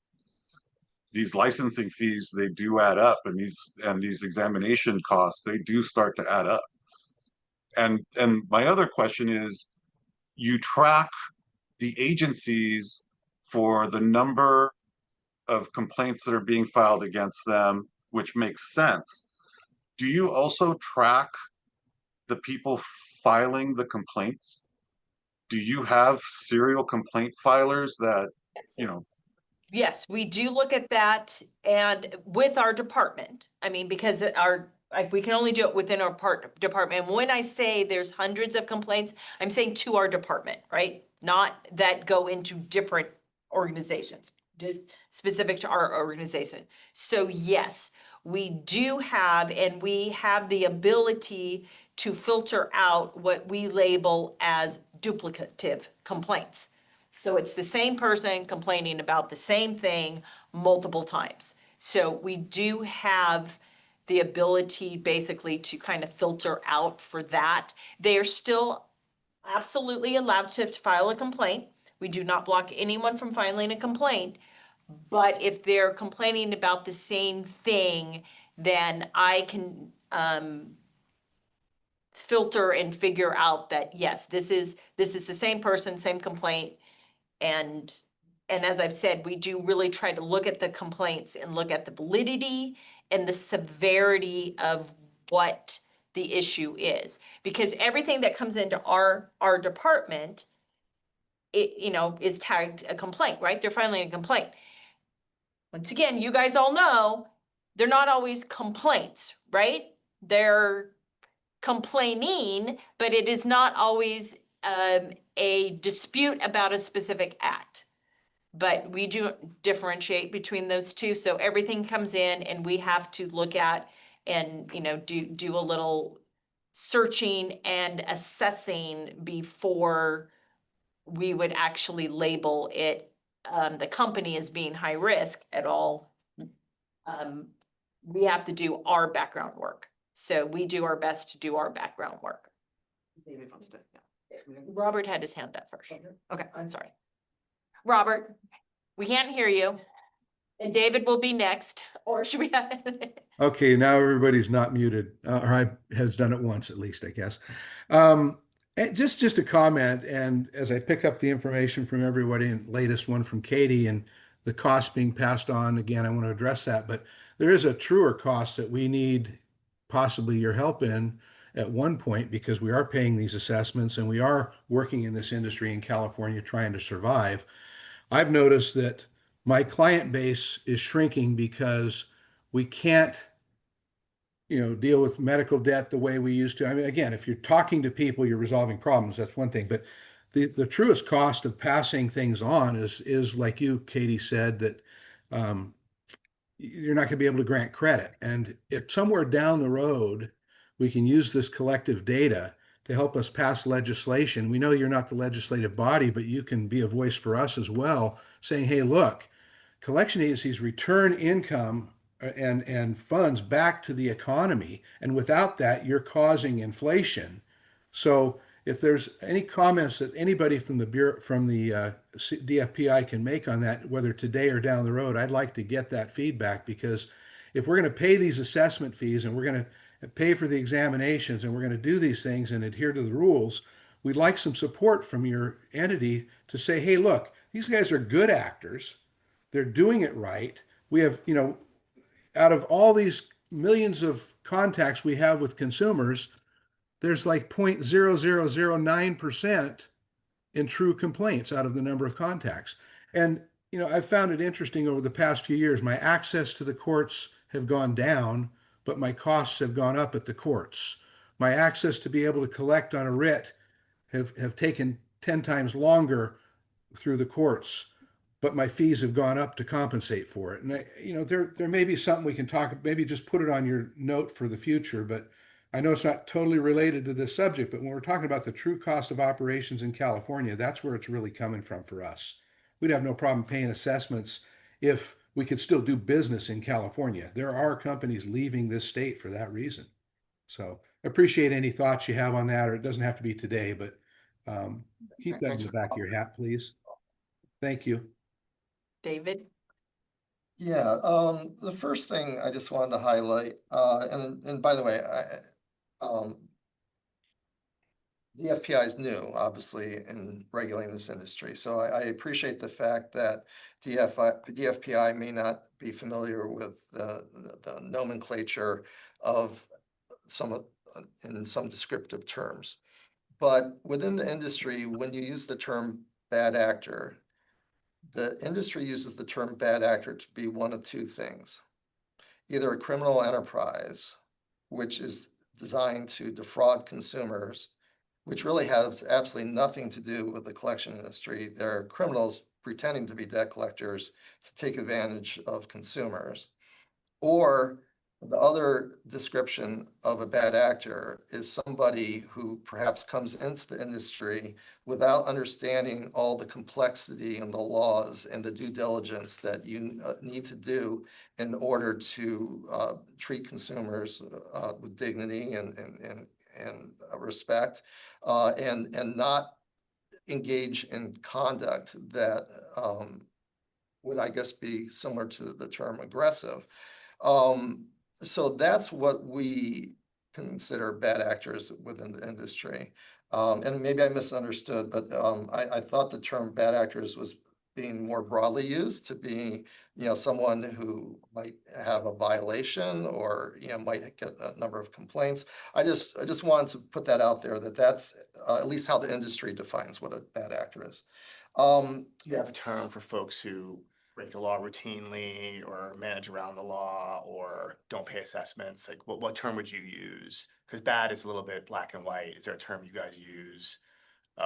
These licensing fees, they do add up, and these examination costs, they do start to add up. And my other question is, you track the agencies for the number of complaints that are being filed against them, which makes sense. Do you also track the people filing the complaints? Do you have serial complaint filers that, you know? Yes, we do look at that, and with our department, I mean, because we can only do it within our department. And when I say there's hundreds of complaints, I'm saying to our department, right? Not that go into different organizations, just specific to our organization. So yes, we do have, and we have the ability to filter out what we label as duplicative complaints. So it's the same person complaining about the same thing multiple times. So we do have the ability basically to kind of filter out for that. They are still absolutely allowed to file a complaint. We do not block anyone from filing a complaint. But if they're complaining about the same thing, then I can filter and figure out that, yes, this is the same person, same complaint. And as I've said, we do really try to look at the complaints and look at the validity and the severity of what the issue is. Because everything that comes into our department, it, you know, is tagged a complaint, right? They're filing a complaint. Once again, you guys all know, they're not always complaints, right? They're complaining, but it is not always a dispute about a specific act. But we do differentiate between those two. So everything comes in and we have to look at and, you know, do a little searching and assessing before we would actually label it the company as being high risk at all, we have to do our background work. So we do our best to do our background work. David wants to, yeah. Robert had his hand up first. Okay, I'm sorry. Robert, we can't hear you. And David will be next, or should we have? Okay, now everybody's not muted, has done it once at least, I guess. And just a comment, and as I pick up the information from everybody, and latest one from Katie, and the cost being passed on, again, I want to address that, but there is a truer cost that we need possibly your help in at one point, because we are paying these assessments and we are working in this industry in California trying to survive. I've noticed that my client base is shrinking because we can't deal with medical debt the way we used to. I mean, again, if you're talking to people, you're resolving problems, that's one thing. But the truest cost of passing things on is like you, Katie, said, that you're not going to be able to grant credit. And if somewhere down the road we can use this collective data to help us pass legislation, we know you're not the legislative body, but you can be a voice for us as well, saying, hey, look, collection agencies return income and funds back to the economy, and without that, you're causing inflation. So if there's any comments that anybody from the Bureau, from the DFPI can make on that, whether today or down the road, I'd like to get that feedback, because if we're going to pay these assessment fees and we're going to pay for the examinations and we're going to do these things and adhere to the rules, we'd like some support from your entity to say, hey, look, these guys are good actors. They're doing it right. We have, out of all these millions of contacts we have with consumers, there's like 0.0009% in true complaints out of the number of contacts. And, I've found it interesting over the past few years, my access to the courts have gone down, but my costs have gone up at the courts. My access to be able to collect on a writ have taken 10 times longer through the courts, but my fees have gone up to compensate for it. And there may be something we can talk, maybe just put it on your note for the future, but I know it's not totally related to this subject, but when we're talking about the true cost of operations in California, that's where it's really coming from for us. We'd have no problem paying assessments if we could still do business in California. There are companies leaving this state for that reason. So I appreciate any thoughts you have on that, or it doesn't have to be today, but keep that in the back of your hat, please. Thank you. David? Yeah, the first thing I just wanted to highlight, and by the way, the FPI is new, obviously, in regulating this industry. So I appreciate the fact that DFPI may not be familiar with the nomenclature of in some descriptive terms. But within the industry, when you use the term bad actor, the industry uses the term bad actor to be one of two things. Either a criminal enterprise, which is designed to defraud consumers, which really has absolutely nothing to do with the collection industry. They're criminals pretending to be debt collectors to take advantage of consumers. Or the other description of a bad actor is somebody who perhaps comes into the industry without understanding all the complexity and the laws and the due diligence that you need to do in order to treat consumers with dignity and respect, and not engage in conduct that would, I guess, be similar to the term aggressive. So that's what we consider bad actors within the industry. And maybe I misunderstood, but I thought the term bad actors was being more broadly used to be, someone who might have a violation or, might get a number of complaints. I just wanted to put that out there, that's at least how the industry defines what a bad actor is. You have a term for folks who break the law routinely or manage around the law or don't pay assessments. Like what term would you use? Because bad is a little bit black and white. Is there a term you guys use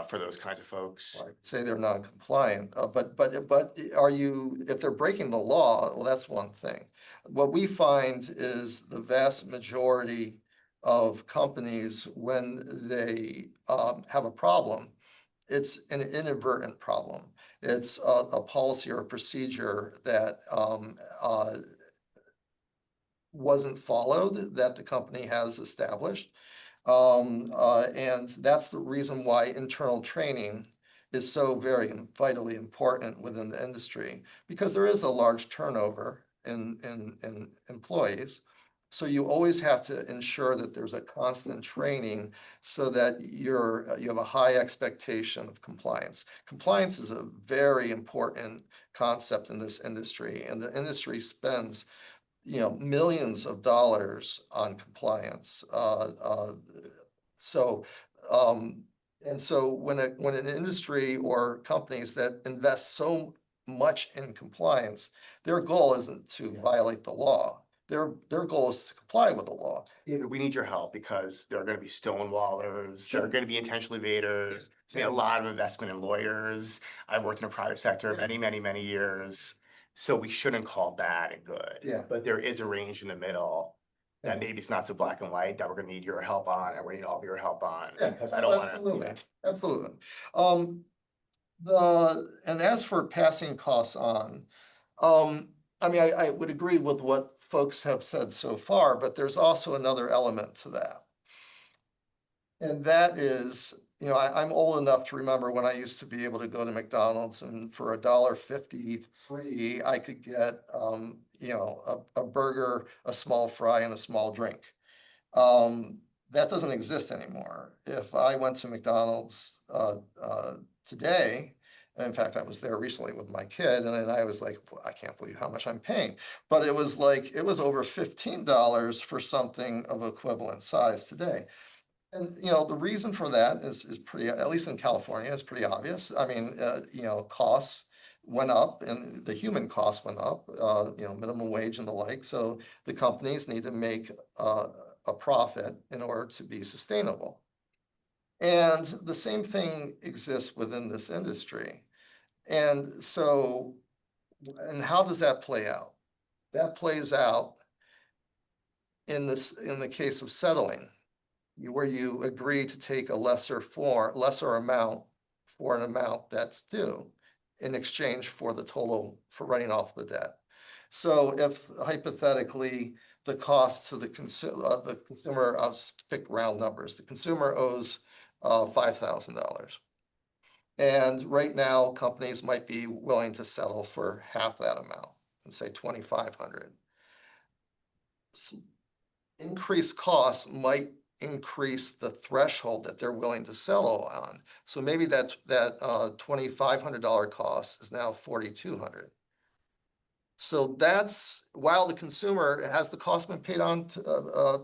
for those kinds of folks? I'd say they're non-compliant, but if they're breaking the law, well, that's one thing. What we find is the vast majority of companies, when they have a problem, it's an inadvertent problem. It's a policy or a procedure that wasn't followed, that the company has established. And that's the reason why internal training is so very vitally important within the industry, because there is a large turnover in employees. So you always have to ensure that there's a constant training so that you have a high expectation of compliance. Compliance is a very important concept in this industry, and the industry spends millions of dollars on compliance. And so when an industry or companies that invest so much in compliance, their goal isn't to violate the law. Their goal is to comply with the law. Yeah, but we need your help because there are gonna be stonewallers, there are Sure. gonna be intentional evaders, there's gonna be a lot of investment in lawyers. I've worked in the private sector Yeah. many years, so we shouldn't call bad and good. Yeah. But there is a range in the middle that maybe it's not so black and white that we're gonna need your help on, and we need all of your help on, Yeah, because I don't wanna. absolutely, absolutely. And as for passing costs on, I mean, I would agree with what folks have said so far, but there's also another element to that. And that is, I'm old enough to remember when I used to be able to go to McDonald's and for $1.50 free, I could get, a burger, a small fry, and a small drink. That doesn't exist anymore. If I went to McDonald's today, and in fact, I was there recently with my kid, and then I was like, I can't believe how much I'm paying. But it was over $15 for something of equivalent size today. And, the reason for that is pretty, at least in California, is pretty obvious. I mean, costs went up and the human costs went up, minimum wage and the like. So the companies need to make a profit in order to be sustainable. And the same thing exists within this industry. And so, and how does that play out? That plays out in the case of settling, where you agree to take a lesser amount for an amount that's due in exchange for for writing off the debt. So if hypothetically the cost to the consumer, I'll just pick round numbers, the consumer owes $5,000. And right now, companies might be willing to settle for half that amount and say $2,500. Increased costs might increase the threshold that they're willing to settle on. So maybe that $2,500 cost is now $4,200. So that's, while the consumer, has the cost been paid on,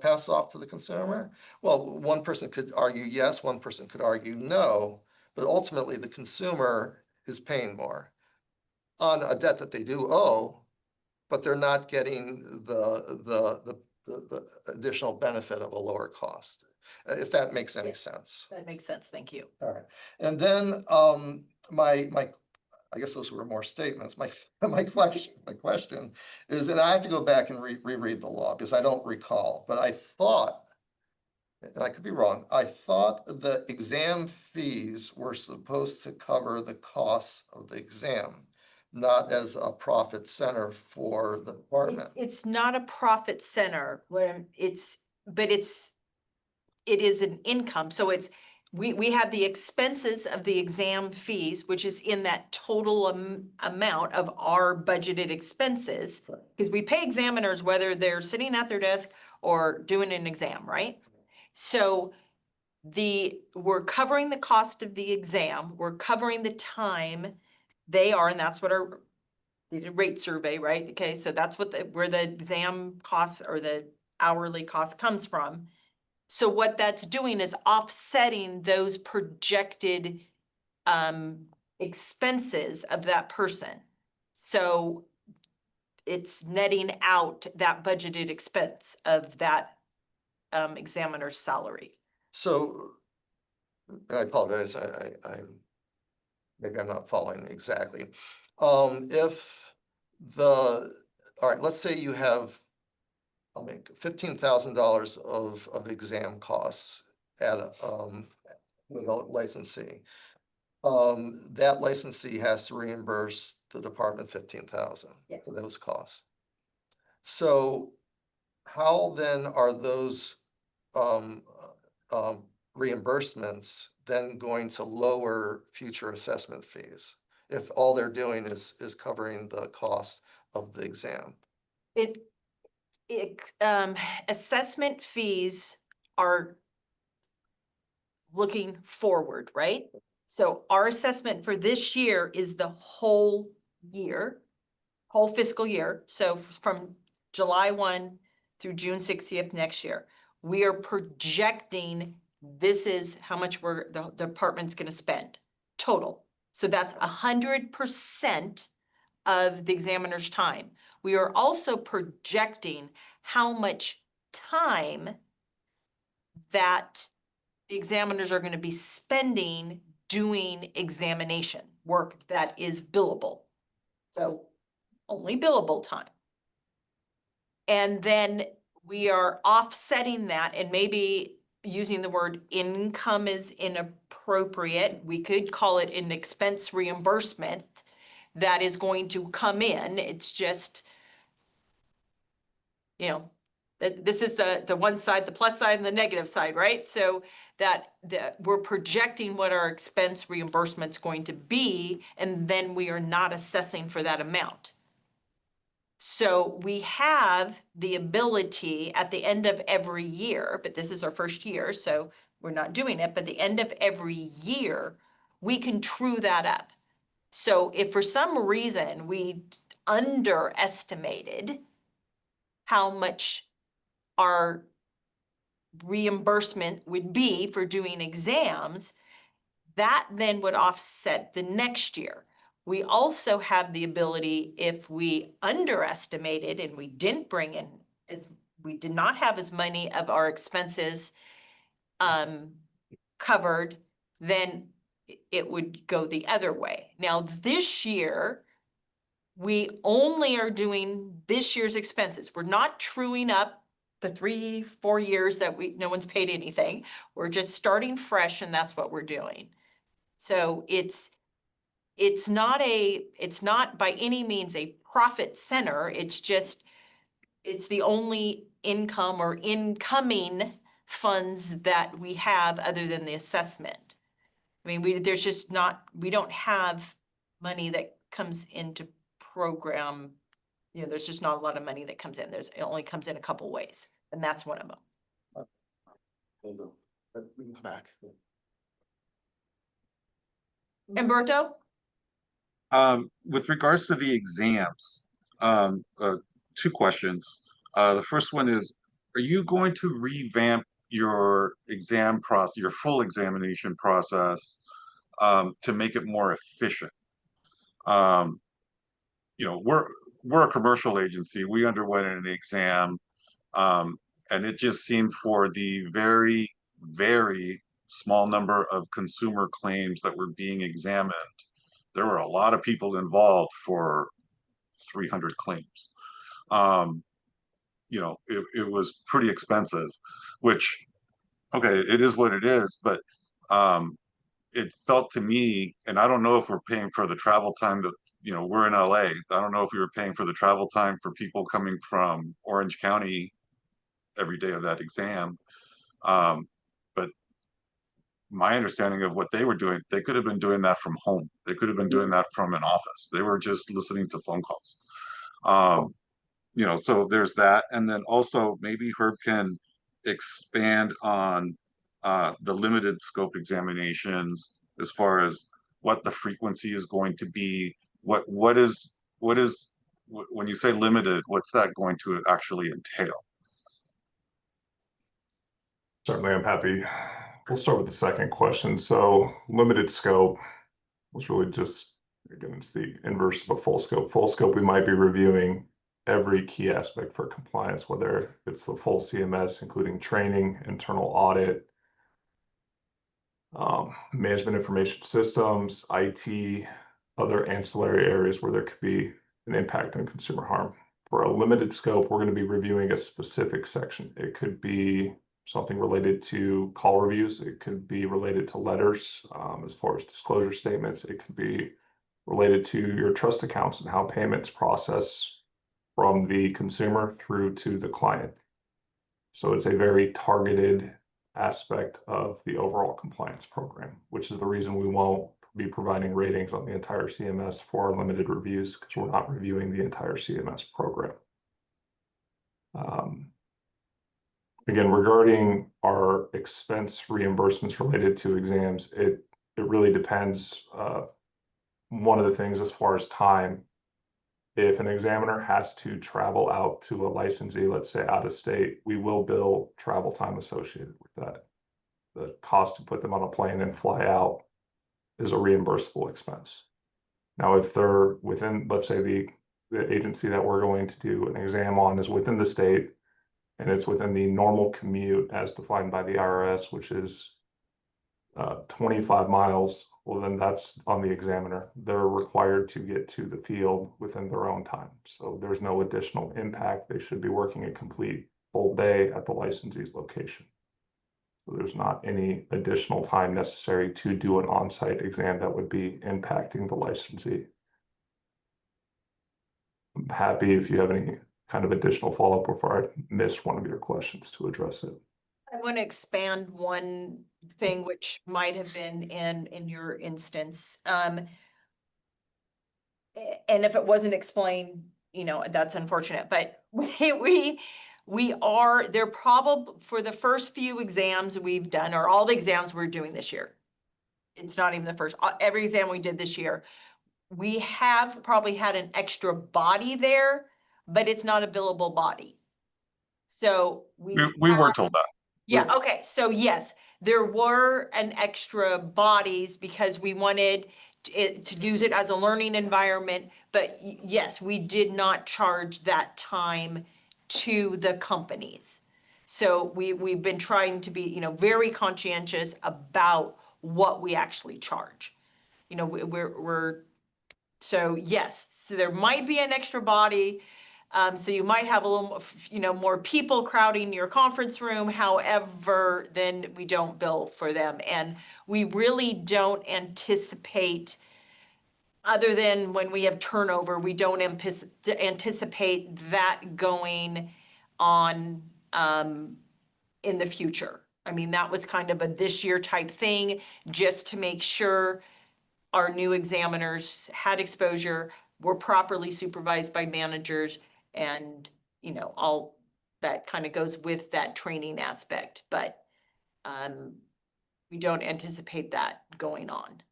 passed off to the consumer? Well, one person could argue yes, one person could argue no, but ultimately the consumer is paying more on a debt that they do owe, but they're not getting the additional benefit of a lower cost, if that makes any sense. That makes sense. Thank you. All right. And then I guess those were more statements. My question is, and I have to go back and reread the law because I don't recall, but I thought, and I could be wrong, I thought the exam fees were supposed to cover the costs of the exam, not as a profit center for the department. It's not a profit center where it is an income. So we have the expenses of the exam fees, which is in that total amount of our budgeted expenses. Because we pay examiners whether they're sitting at their desk or doing an exam, right? So we're covering the cost of the exam, we're covering the time they are, and that's what our rate survey, right? Okay, so that's where the exam costs or the hourly cost comes from. So what that's doing is offsetting those projected expenses of that person. So it's netting out that budgeted expense of that examiner's salary. So I apologize, maybe I'm not following exactly. All right, let's say you have, I'll make $15,000 of exam costs with a licensee. that licensee has to reimburse the department 15,000 Yes. for those costs. So how then are those reimbursements then going to lower future assessment fees? If all they're doing is covering the cost of the exam? Assessment fees are looking forward, right? So our assessment for this year is the whole year, whole fiscal year. So from July 1 through June 60th next year. We are projecting this is how much the department's gonna spend total. So that's 100% of the examiner's time. We are also projecting how much time that the examiners are going to be spending doing examination work that is billable. So only billable time. And then we are offsetting that, and maybe using the word income is inappropriate. We could call it an expense reimbursement that is going to come in. It's just, this is the one side, the plus side and the negative side, right? So that we're projecting what our expense reimbursement's going to be, and then we are not assessing for that amount. So we have the ability at the end of every year, but this is our first year, so we're not doing it, but the end of every year, we can true that up. So if for some reason we underestimated how much our reimbursement would be for doing exams, that then would offset the next year. We also have the ability, if we underestimated and we didn't bring in we did not have as many of our expenses covered, then it would go the other way. Now, this year, we only are doing this year's expenses. We're not truing up the 3-4 years that no one's paid anything. We're just starting fresh, and that's what we're doing. So it's not by any means a profit center. It's just, it's the only income or incoming funds that we have other than the assessment. I mean, we don't have money that comes into program. There's just not a lot of money that comes in. It only comes in a couple ways, and that's one of them. We can come back. Humberto? With regards to the exams, two questions. The first one is, are you going to revamp your exam process, your full examination process, to make it more efficient? We're a commercial agency. We underwent an exam, and it just seemed for the very, very small number of consumer claims that were being examined, there were a lot of people involved for 300 claims. It was pretty expensive, which, okay, it is what it is, but it felt to me, and I don't know if we're paying for the travel time that, we're in LA. I don't know if we were paying for the travel time for people coming from Orange County every day of that exam. But my understanding of what they were doing, they could have been doing that from home. They could have been doing that from an office. They were just listening to phone calls. So there's that. And then also maybe Herb can expand on the limited scope examinations as far as what the frequency is going to be. What is when you say limited, what's that going to actually entail? Certainly, I'm happy. We'll start with the second question. So limited scope was really just, again, it's the inverse of a full scope. Full scope, we might be reviewing every key aspect for compliance, whether it's the full CMS, including training, internal audit, management information systems, IT, other ancillary areas where there could be an impact on consumer harm. For a limited scope, we're going to be reviewing a specific section. It could be something related to call reviews. It could be related to letters, as far as disclosure statements. It could be related to your trust accounts and how payments process from the consumer through to the client. So it's a very targeted aspect of the overall compliance program, which is the reason we won't be providing ratings on the entire CMS for our limited reviews, because we're not reviewing the entire CMS program. Again, regarding our expense reimbursements related to exams, it really depends. One of the things as far as time, if an examiner has to travel out to a licensee, let's say out of state, we will bill travel time associated with that. The cost to put them on a plane and fly out is a reimbursable expense. Now, if they're within, let's say the agency that we're going to do an exam on is within the state, and it's within the normal commute as defined by the IRS, which is 25 miles, well, then that's on the examiner. They're required to get to the field within their own time. So there's no additional impact. They should be working a complete full day at the licensee's location. So there's not any additional time necessary to do an on-site exam that would be impacting the licensee. I'm happy if you have any kind of additional follow-up before I missed one of your questions to address it. I want to expand one thing which might have been in your instance. And if it wasn't explained, you know, that's unfortunate, but we are, they're probably, for the first few exams we've done, or all the exams we're doing this year. It's not even the first, every exam we did this year, we have probably had an extra body there, but it's not a billable body. So We were told that. yeah, okay, so yes, there were an extra bodies because we wanted to use it as a learning environment, but yes, we did not charge that time to the companies. So we've been trying to be, you know, very conscientious about what we actually charge. You know, so yes, so there might be an extra body. So you might have a little, you know, more people crowding your conference room. However, then we don't bill for them. And we really don't anticipate, other than when we have turnover, we don't anticipate that going on in the future. I mean, that was kind of a this year type thing, just to make sure our new examiners had exposure, were properly supervised by managers, and, you know, all that kind of goes with that training aspect, but we don't anticipate that going on.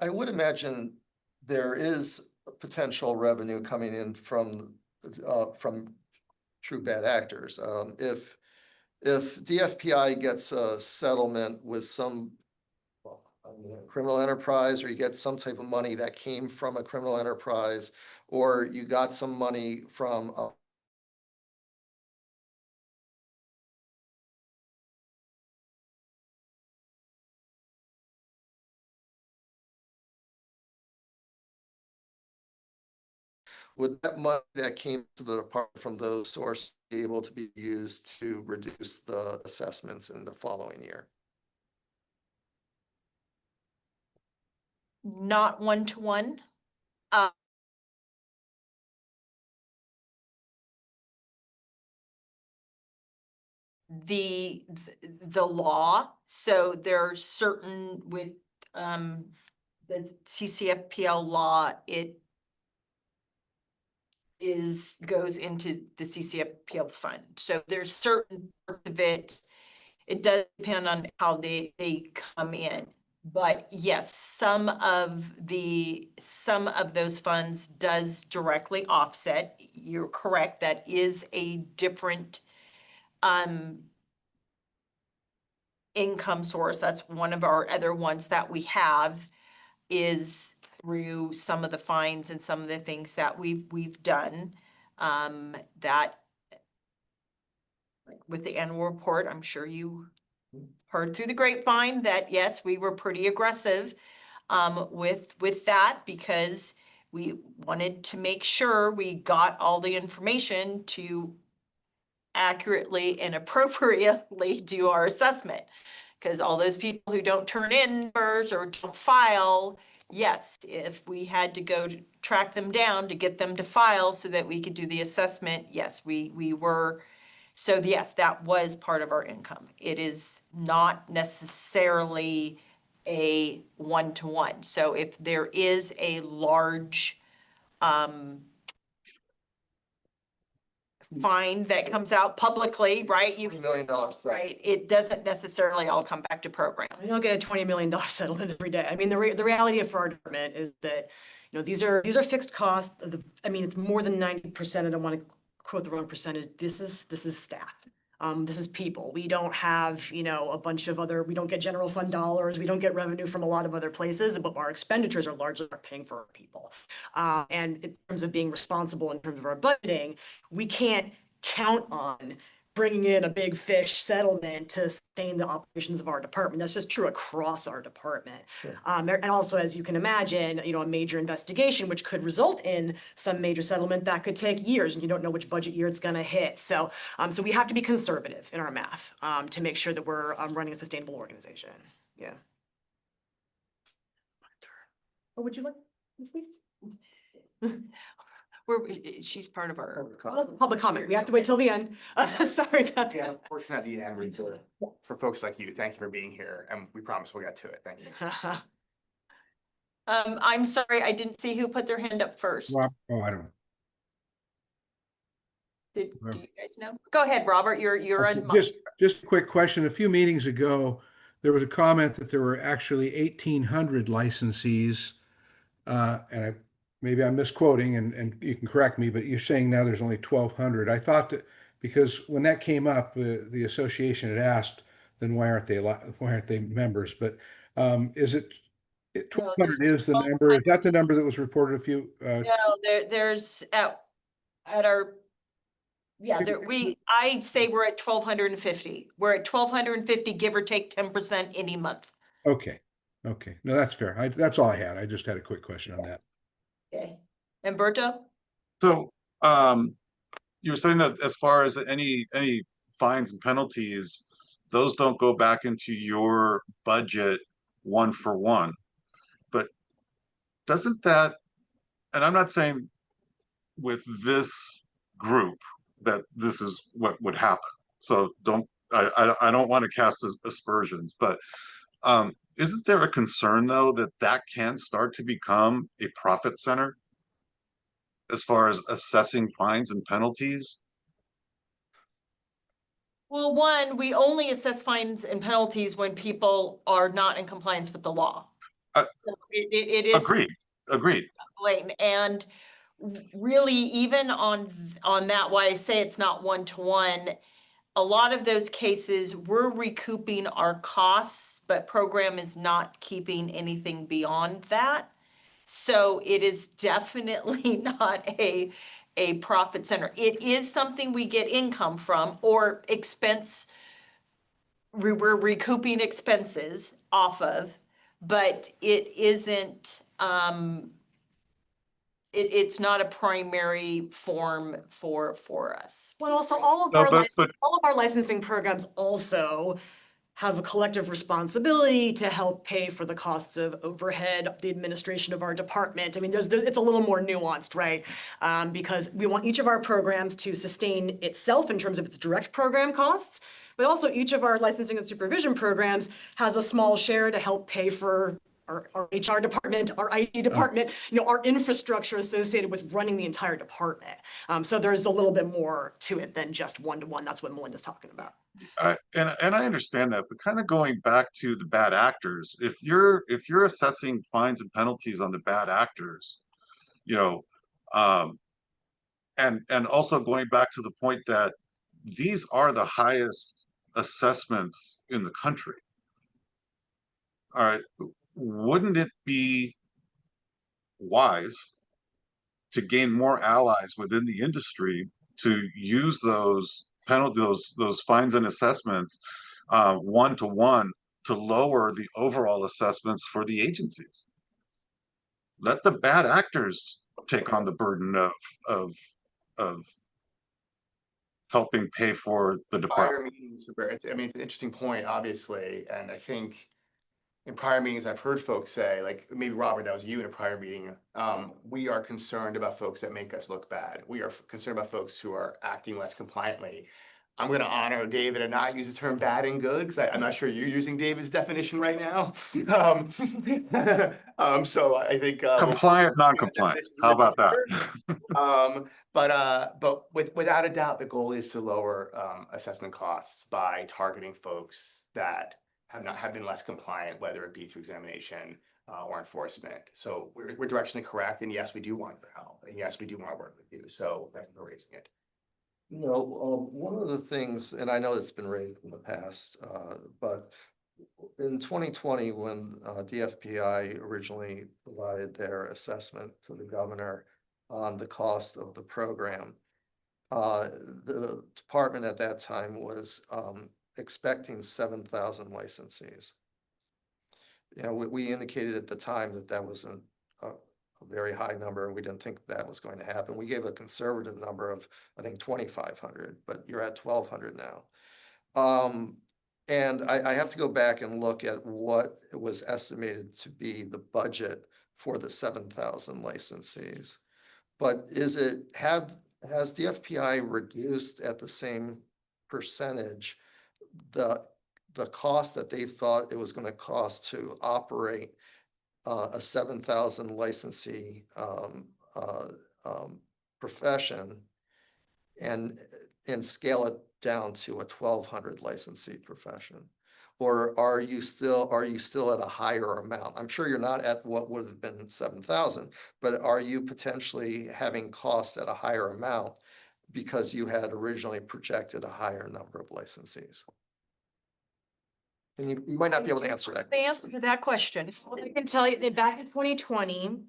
I would imagine there is potential revenue coming in from true bad actors. If DFPI gets a settlement with some criminal enterprise, or you get some type of money that came from a criminal enterprise, or you got some money from would that money that came to the department from those sources be able to be used to reduce the assessments in the following year? Not one-to-one. The law, so there are certain with the CCFPL law, it goes into the CCFPL fund. So there's certain parts of it, it does depend on how they come in. But yes, some of those funds does directly offset. You're correct, that is a different income source. That's one of our other ones that we have, is through some of the fines and some of the things that we've done. That, like with the annual report, I'm sure you heard through the grapevine that yes, we were pretty aggressive with that, because we wanted to make sure we got all the information to accurately and appropriately do our assessment. Because all those people who don't turn in numbers or don't file, yes, if we had to go to track them down to get them to file so that we could do the assessment, yes, we were. So yes, that was part of our income. It is not necessarily a one-to-one. So if there is a large fine that comes out publicly, right? You $20 million. right, it doesn't necessarily all come back to program. You don't get a $20 million settlement every day. I mean, the reality for our department is that, you know, these are fixed costs. I mean, it's more than 90%. I don't want to quote the wrong percentage. This is staff. This is people. We don't have, you know, a bunch of other, we don't get general fund dollars. We don't get revenue from a lot of other places, but our expenditures are largely paying for our people. And in terms of being responsible in terms of our budgeting, we can't count on bringing in a big fish settlement to sustain the operations of our department. That's just true across our department. Sure. And also, as you can imagine, you know, a major investigation, which could result in some major settlement, that could take years, and you don't know which budget year it's going to hit. So, so we have to be conservative in our math to make sure that we're running a sustainable organization. Yeah. What would you like to speak? She's part of our. Well, that's public comment. We have to wait till the end. Sorry about Yeah, that. unfortunately, at the end, for folks like you, thank you for being here, and we promise we'll get to it. Thank you. I'm sorry, I didn't see who put their hand up first. Oh, I don't. Do you guys know? Go ahead, Robert, you're on. Just a quick question. A few meetings ago, there was a comment that there were actually 1,800 licensees. And maybe I'm misquoting and you can correct me, but you're saying now there's only 1,200. I thought that because when that came up, the association had asked, then why aren't they members? But is it 1,200 is the number? Is that the number that was reported a few? No, there's at our. Yeah, I'd say we're at 1,250. We're at 1,250, give or take 10% any month. Okay. No, that's fair. That's all I had. I just had a quick question on that. Okay. Umberto? So, you were saying that as far as any fines and penalties, those don't go back into your budget one for one. But doesn't that, and I'm not saying with this group that this is what would happen. So I don't want to cast aspersions, but isn't there a concern though that can start to become a profit center as far as assessing fines and penalties? Well, one, we only assess fines and penalties when people are not in compliance with the law. So it is Agreed. blatant. And really, even on that, why I say it's not one-to-one, a lot of those cases, we're recouping our costs, but program is not keeping anything beyond that. So it is definitely not a profit center. It is something we get income from or expense. We're recouping expenses off of, but it isn't, it's not a primary form for us. Well, also all of our licensing programs also have a collective responsibility to help pay for the costs of overhead, the administration of our department. I mean, it's a little more nuanced, right? Because we want each of our programs to sustain itself in terms of its direct program costs, but also each of our licensing and supervision programs has a small share to help pay for our HR department, our IT department, you know, our infrastructure associated with running the entire department. So there's a little bit more to it than just one-to-one. That's what Melinda's talking about. And I understand that, but kind of going back to the bad actors, if you're assessing fines and penalties on the bad actors, you know, and also going back to the point that these are the highest assessments in the country. All right, wouldn't it be wise to gain more allies within the industry to use those penalties, those fines and assessments one-to-one to lower the overall assessments for the agencies? Let the bad actors take on the burden of helping pay for the Prior department? meetings, I mean, it's an interesting point, obviously, and I think in prior meetings, I've heard folks say, like, maybe Robert, that was you in a prior meeting, we are concerned about folks that make us look bad. We are concerned about folks who are acting less compliantly. I'm gonna honor David and not use the term bad and good, because I'm not sure you're using David's definition right now. So I think. Compliant, non-compliant. How about that? But without a doubt, the goal is to lower assessment costs by targeting folks that have been less compliant, whether it be through examination or enforcement. So we're directionally correct, and yes, we do want your help, and yes, we do want to work with you. So thank you for raising it. You know, one of the things, and I know it's been raised in the past, but in 2020, when DFPI originally provided their assessment to the governor on the cost of the program, the department at that time was expecting 7,000 licensees. You know, we indicated at the time that that was a very high number, and we didn't think that was going to happen. We gave a conservative number of, I think, 2,500, but you're at 1,200 now. And I have to go back and look at what was estimated to be the budget for the 7,000 licensees. But has DFPI reduced at the same percentage the cost that they thought it was going to cost to operate a 7,000 licensee profession and scale it down to a 1,200 licensee profession? Or are you still at a higher amount? I'm sure you're not at what would have been 7,000, but are you potentially having costs at a higher amount because you had originally projected a higher number of licensees? And you might not be able to answer that. The answer to that question. Well, I can tell you that back in 2020,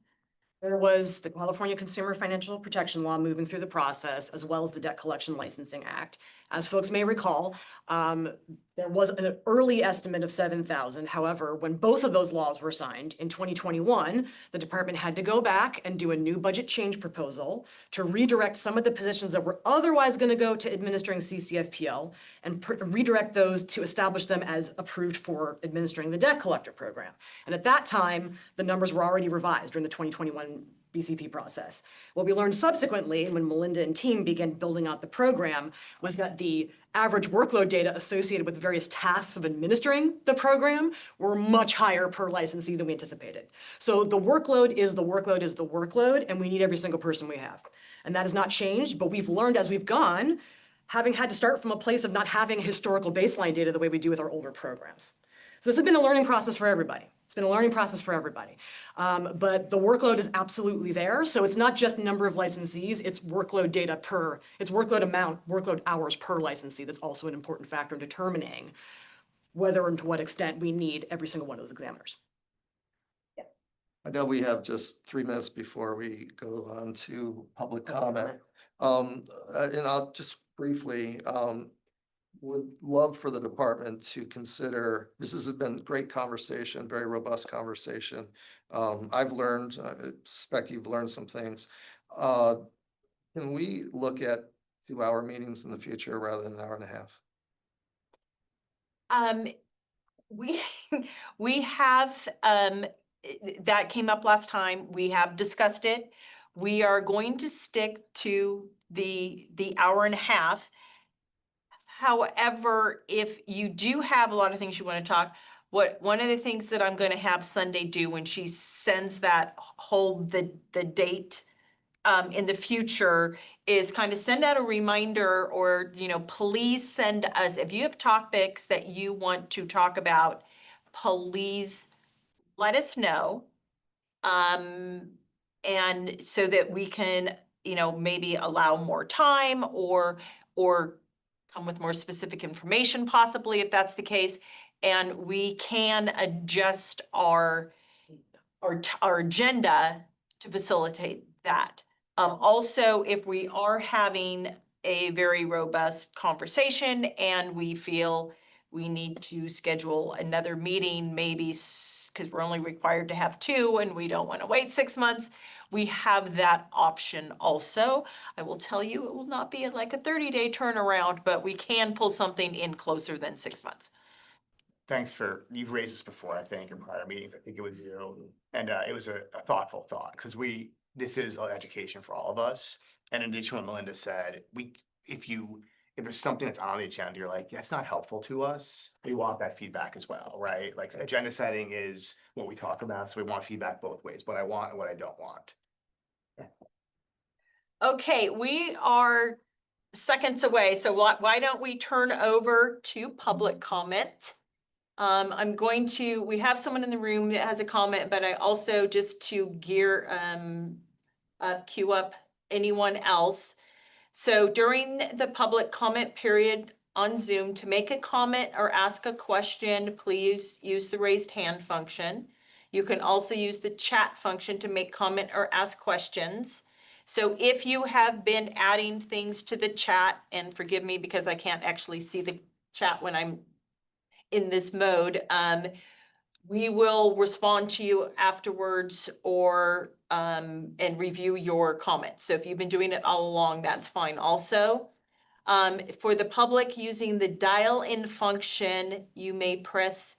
there was the California Consumer Financial Protection Law moving through the process, as well as the Debt Collection Licensing Act. As folks may recall, there was an early estimate of 7,000. However, when both of those laws were signed in 2021, the department had to go back and do a new budget change proposal to redirect some of the positions that were otherwise going to go to administering CCFPL and redirect those to establish them as approved for administering the debt collector program. And at that time, the numbers were already revised during the 2021 BCP process. What we learned subsequently, when Melinda and team began building out the program, was that the average workload data associated with various tasks of administering the program were much higher per licensee than we anticipated. So the workload is the workload, and we need every single person we have. And that has not changed, but we've learned as we've gone, having had to start from a place of not having historical baseline data the way we do with our older programs. So this has been a learning process for everybody. It's been a learning process for everybody. But the workload is absolutely there. So it's not just number of licensees, it's workload data it's workload amount, workload hours per licensee. That's also an important factor in determining whether and to what extent we need every single one of those examiners. I know we have just 3 minutes before we go on to public comment. And I'll just briefly, would love for the department to consider, this has been great conversation, very robust conversation. I've learned, I suspect you've learned some things. Can we look at 2-hour meetings in the future rather than an hour and a half? We have, that came up last time. We have discussed it. We are going to stick to the hour and a half. However, if you do have a lot of things you want to talk, one of the things that I'm going to have Sunday do when she sends that hold the date in the future is kind of send out a reminder, or, you know, please send us, if you have topics that you want to talk about, please let us know. And so that we can, you know, maybe allow more time or come with more specific information, possibly, if that's the case. And we can adjust our agenda to facilitate that. Also, if we are having a very robust conversation and we feel we need to schedule another meeting, maybe because we're only required to have 2 and we don't want to wait 6 months, we have that option also. I will tell you, it will not be like a 30-day turnaround, but we can pull something in closer than 6 months. Thanks you've raised this before, I think, in prior meetings. I think it was you. And it was a thoughtful thought, because this is education for all of us. And in addition to what Melinda said, if there's something that's on the agenda, you're like, that's not helpful to us, we want that feedback as well, right? Like agenda setting is what we talk about, so we want feedback both ways, what I want and what I don't want. Okay, we are seconds away, so why don't we turn over to public comment? We have someone in the room that has a comment, but I also, just to queue up anyone else. So during the public comment period on Zoom, to make a comment or ask a question, please use the raised hand function. You can also use the chat function to make comment or ask questions. So if you have been adding things to the chat, and forgive me because I can't actually see the chat when I'm in this mode, we will respond to you afterwards or and review your comments. So if you've been doing it all along, that's fine also. For the public using the dial-in function, you may press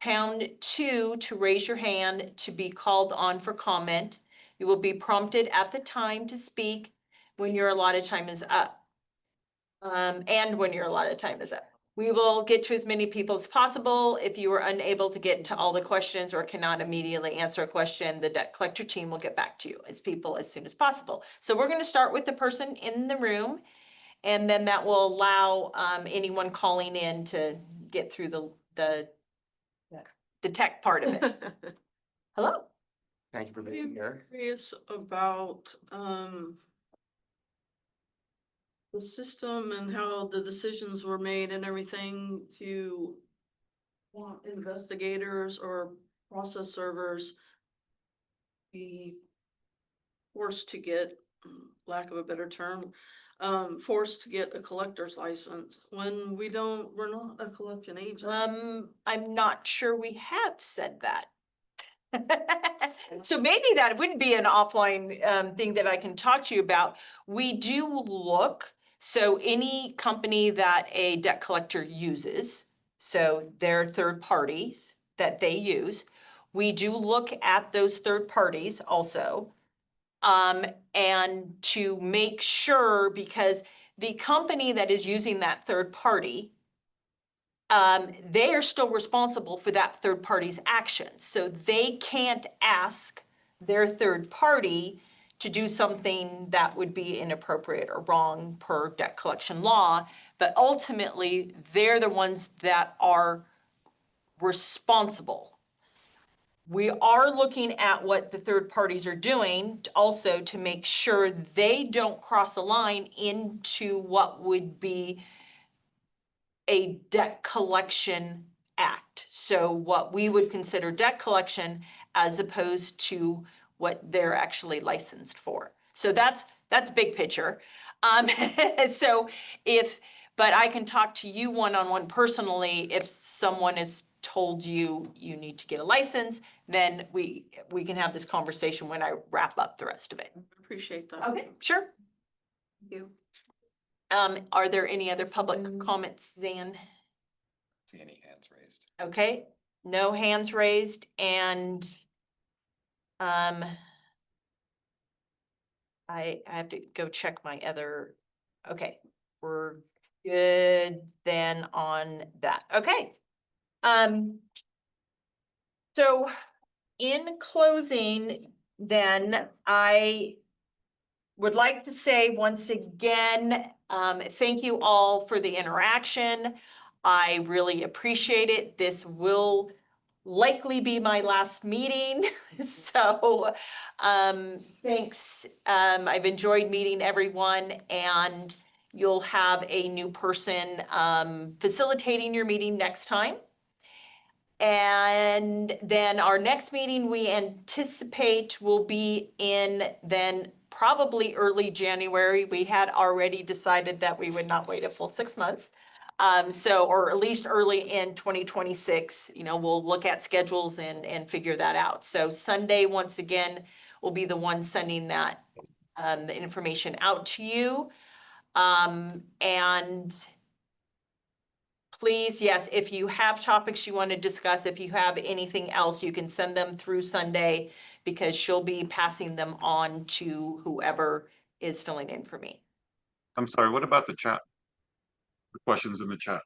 #2 to raise your hand to be called on for comment. You will be prompted at the time to speak when your allotted time is up. And when your allotted time is up. We will get to as many people as possible. If you are unable to get to all the questions or cannot immediately answer a question, the debt collector team will get back to you as soon as possible. So we're going to start with the person in the room, and then that will allow anyone calling in to get through the tech part of it. Hello. Thank you for being here. Curious about the system and how the decisions were made and everything to want investigators or process servers be forced to get, lack of a better term, forced to get a collector's license when we're not a collection agent. I'm not sure we have said that. So maybe that would be an offline thing that I can talk to you about. We do look, so any company that a debt collector uses, so their third parties that they use, we do look at those third parties also. And to make sure, because the company that is using that third party, they are still responsible for that third party's actions. So they can't ask their third party to do something that would be inappropriate or wrong per debt collection law. But ultimately, they're the ones that are responsible. We are looking at what the third parties are doing also to make sure they don't cross a line into what would be a debt collection act. So what we would consider debt collection as opposed to what they're actually licensed for. So that's big picture. But I can talk to you one-on-one personally. If someone has told you you need to get a license, then we can have this conversation when I wrap up the rest of it. Appreciate that. Okay, sure. Thank you. Are there any other public comments, Zan? See any hands raised? Okay, no hands raised, and I have to go check my other, okay, we're good then on that. Okay. So in closing, then I would like to say once again, thank you all for the interaction. I really appreciate it. This will likely be my last meeting. So thanks. I've enjoyed meeting everyone, and you'll have a new person facilitating your meeting next time. And then our next meeting we anticipate will be in then probably early January. We had already decided that we would not wait a full 6 months. So, or at least early in 2026, we'll look at schedules and figure that out. So Sunday, once again, will be the one sending that, the information out to you. And please, yes, if you have topics you want to discuss, if you have anything else, you can send them through Sunday because she'll be passing them on to whoever is filling in for me. I'm sorry, what about the chat? The questions in the chat.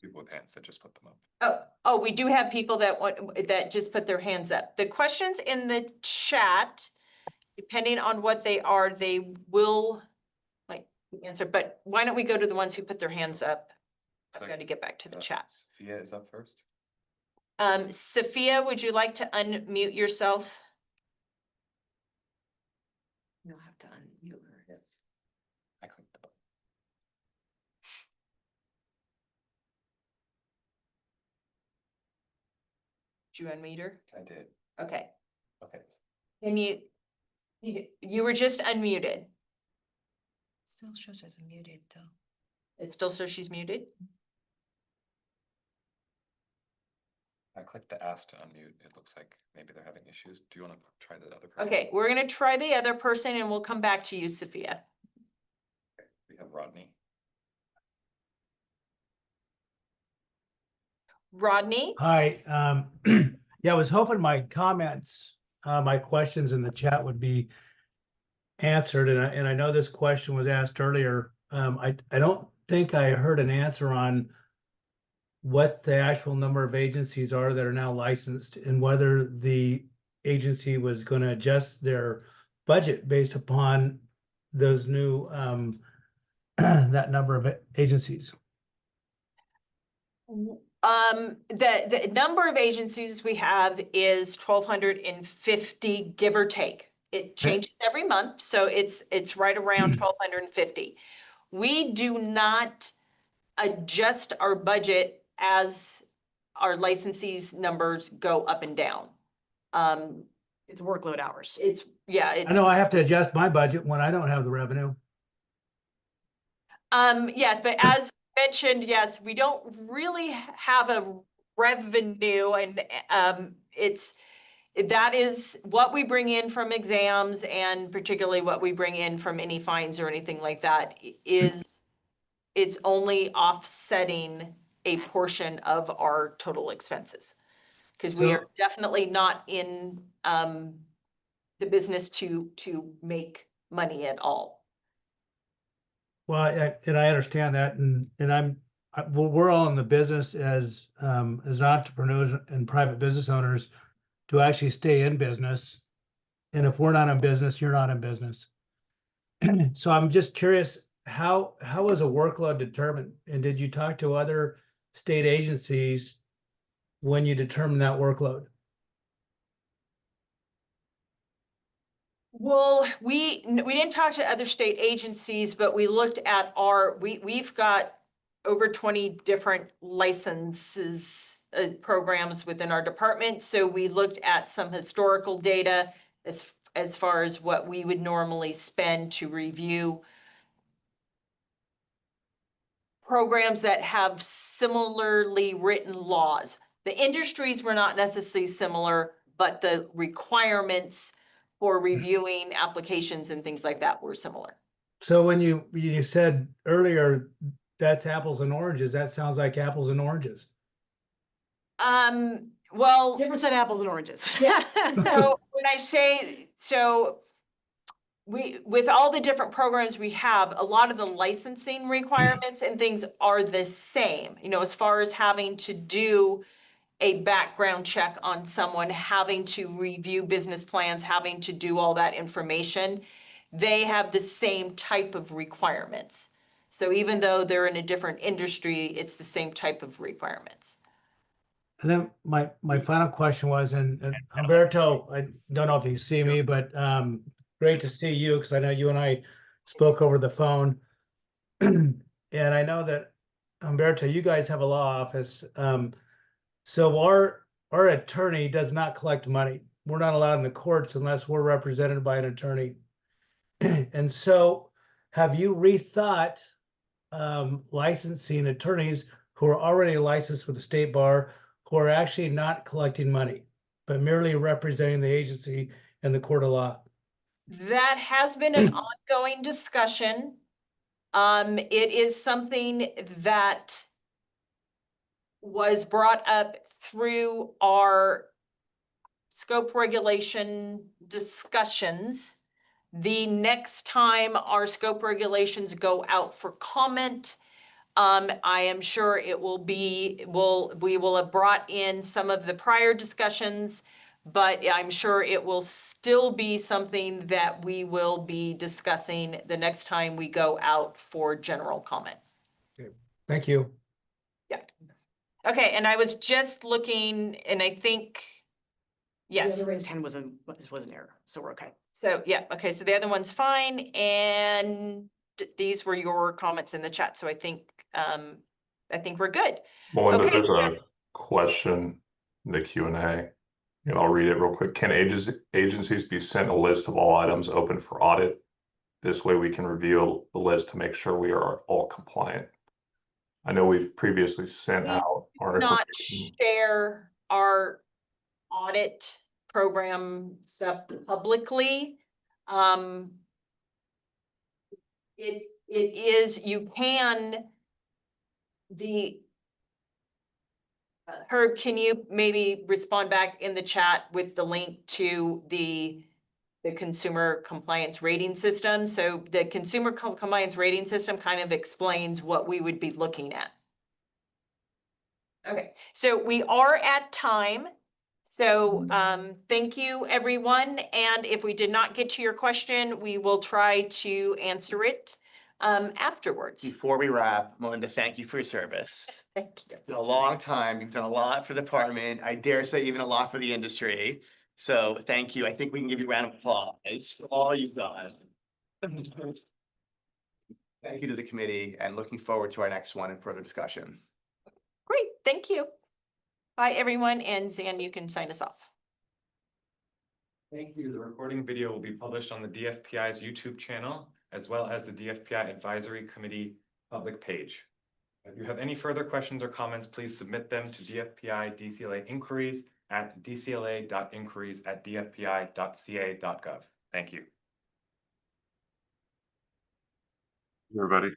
People with hands that just put them up. Oh, we do have people that just put their hands up. The questions in the chat, depending on what they are, they will answer, but why don't we go to the ones who put their hands up? I've got to get back to the chat. Sophia is up first. Sophia, would you like to unmute yourself? You'll have to unmute her. Yes. I clicked the button. Did you unmute her? I did. Okay. Okay. Can you were just unmuted. Still shows as muted though. It still says she's muted? I clicked the ask to unmute. It looks like maybe they're having issues. Do you want to try the other person? Okay, we're gonna try the other person and we'll come back to you, Sophia. Okay, we have Rodney. Rodney? Hi, yeah, I was hoping my comments, my questions in the chat would be answered, and I know this question was asked earlier. I don't think I heard an answer on what the actual number of agencies are that are now licensed and whether the agency was going to adjust their budget based upon those new that number of agencies. The number of agencies we have is 1,250, give or take. It changes every month, so it's right around 1,250. We do not adjust our budget as our licensees numbers go up and down. It's workload hours. I know I have to adjust my budget when I don't have the revenue. Yes, but as mentioned, yes, we don't really have a revenue, and that is what we bring in from exams, and particularly what we bring in from any fines or anything like that is it's only offsetting a portion of our total expenses. Because we are definitely not in the business to make money at all. Well, and I understand that, and we're all in the business as entrepreneurs and private business owners to actually stay in business. And if we're not in business, you're not in business. So I'm just curious, how is a workload determined? And did you talk to other state agencies when you determine that workload? Well, we didn't talk to other state agencies, but we looked at we've got over 20 different licenses, programs within our department. So we looked at some historical data as far as what we would normally spend to review programs that have similarly written laws. The industries were not necessarily similar, but the requirements for reviewing applications and things like that were similar. So when you said earlier, that's apples and oranges, that sounds like apples and oranges. Well, Different set of apples and oranges. yeah, so when I say, with all the different programs we have, a lot of the licensing requirements and things are the same, as far as having to do a background check on someone, having to review business plans, having to do all that information. They have the same type of requirements. So even though they're in a different industry, it's the same type of requirements. And then my final question was, and Humberto, I don't know if you see me, but great to see you, because I know you and I spoke over the phone. And I know that, Humberto, you guys have a law office. So our attorney does not collect money. We're not allowed in the courts unless we're represented by an attorney. And so have you rethought licensing attorneys who are already licensed with the state bar, who are actually not collecting money, but merely representing the agency in the court of law? That has been an ongoing discussion. It is something that was brought up through our scope regulation discussions. The next time our scope regulations go out for comment, I am sure it will be, we will have brought in some of the prior discussions, but I'm sure it will still be something that we will be discussing the next time we go out for general comment. Thank you. Yeah. Okay, and I was just looking, and I think, yes. The other raised hand was an error, so we're okay. So, yeah, okay, so the other one's fine, and these were your comments in the chat, so I think we're good. Melinda, Okay, there's so- a question in the Q&A, and I'll read it real quick. Can agencies be sent a list of all items open for audit? This way we can review the list to make sure we are all compliant. I know we've previously sent out our Not information. share our audit program stuff publicly. It is, you can, Herb, can you maybe respond back in the chat with the link to the consumer compliance rating system? So the consumer compliance rating system kind of explains what we would be looking at. Okay, so we are at time. So thank you, everyone. And if we did not get to your question, we will try to answer it afterwards. Before we wrap, Melinda, thank you for your service. Thank you. It's been a long time. You've done a lot for the department. I dare say even a lot for the industry. So thank you. I think we can give you a round of applause for all you've done. Thank you to the committee and looking forward to our next one and further discussion. Great, thank you. Bye, everyone, and Zan, you can sign us off. Thank you. The recording video will be published on the DFPI's YouTube channel, as well as the DFPI Advisory Committee public page. If you have any further questions or comments, please submit them to DFPI DCLA inquiries at dcla.inquiries@dfpi.ca.gov. Thank you. Everybody.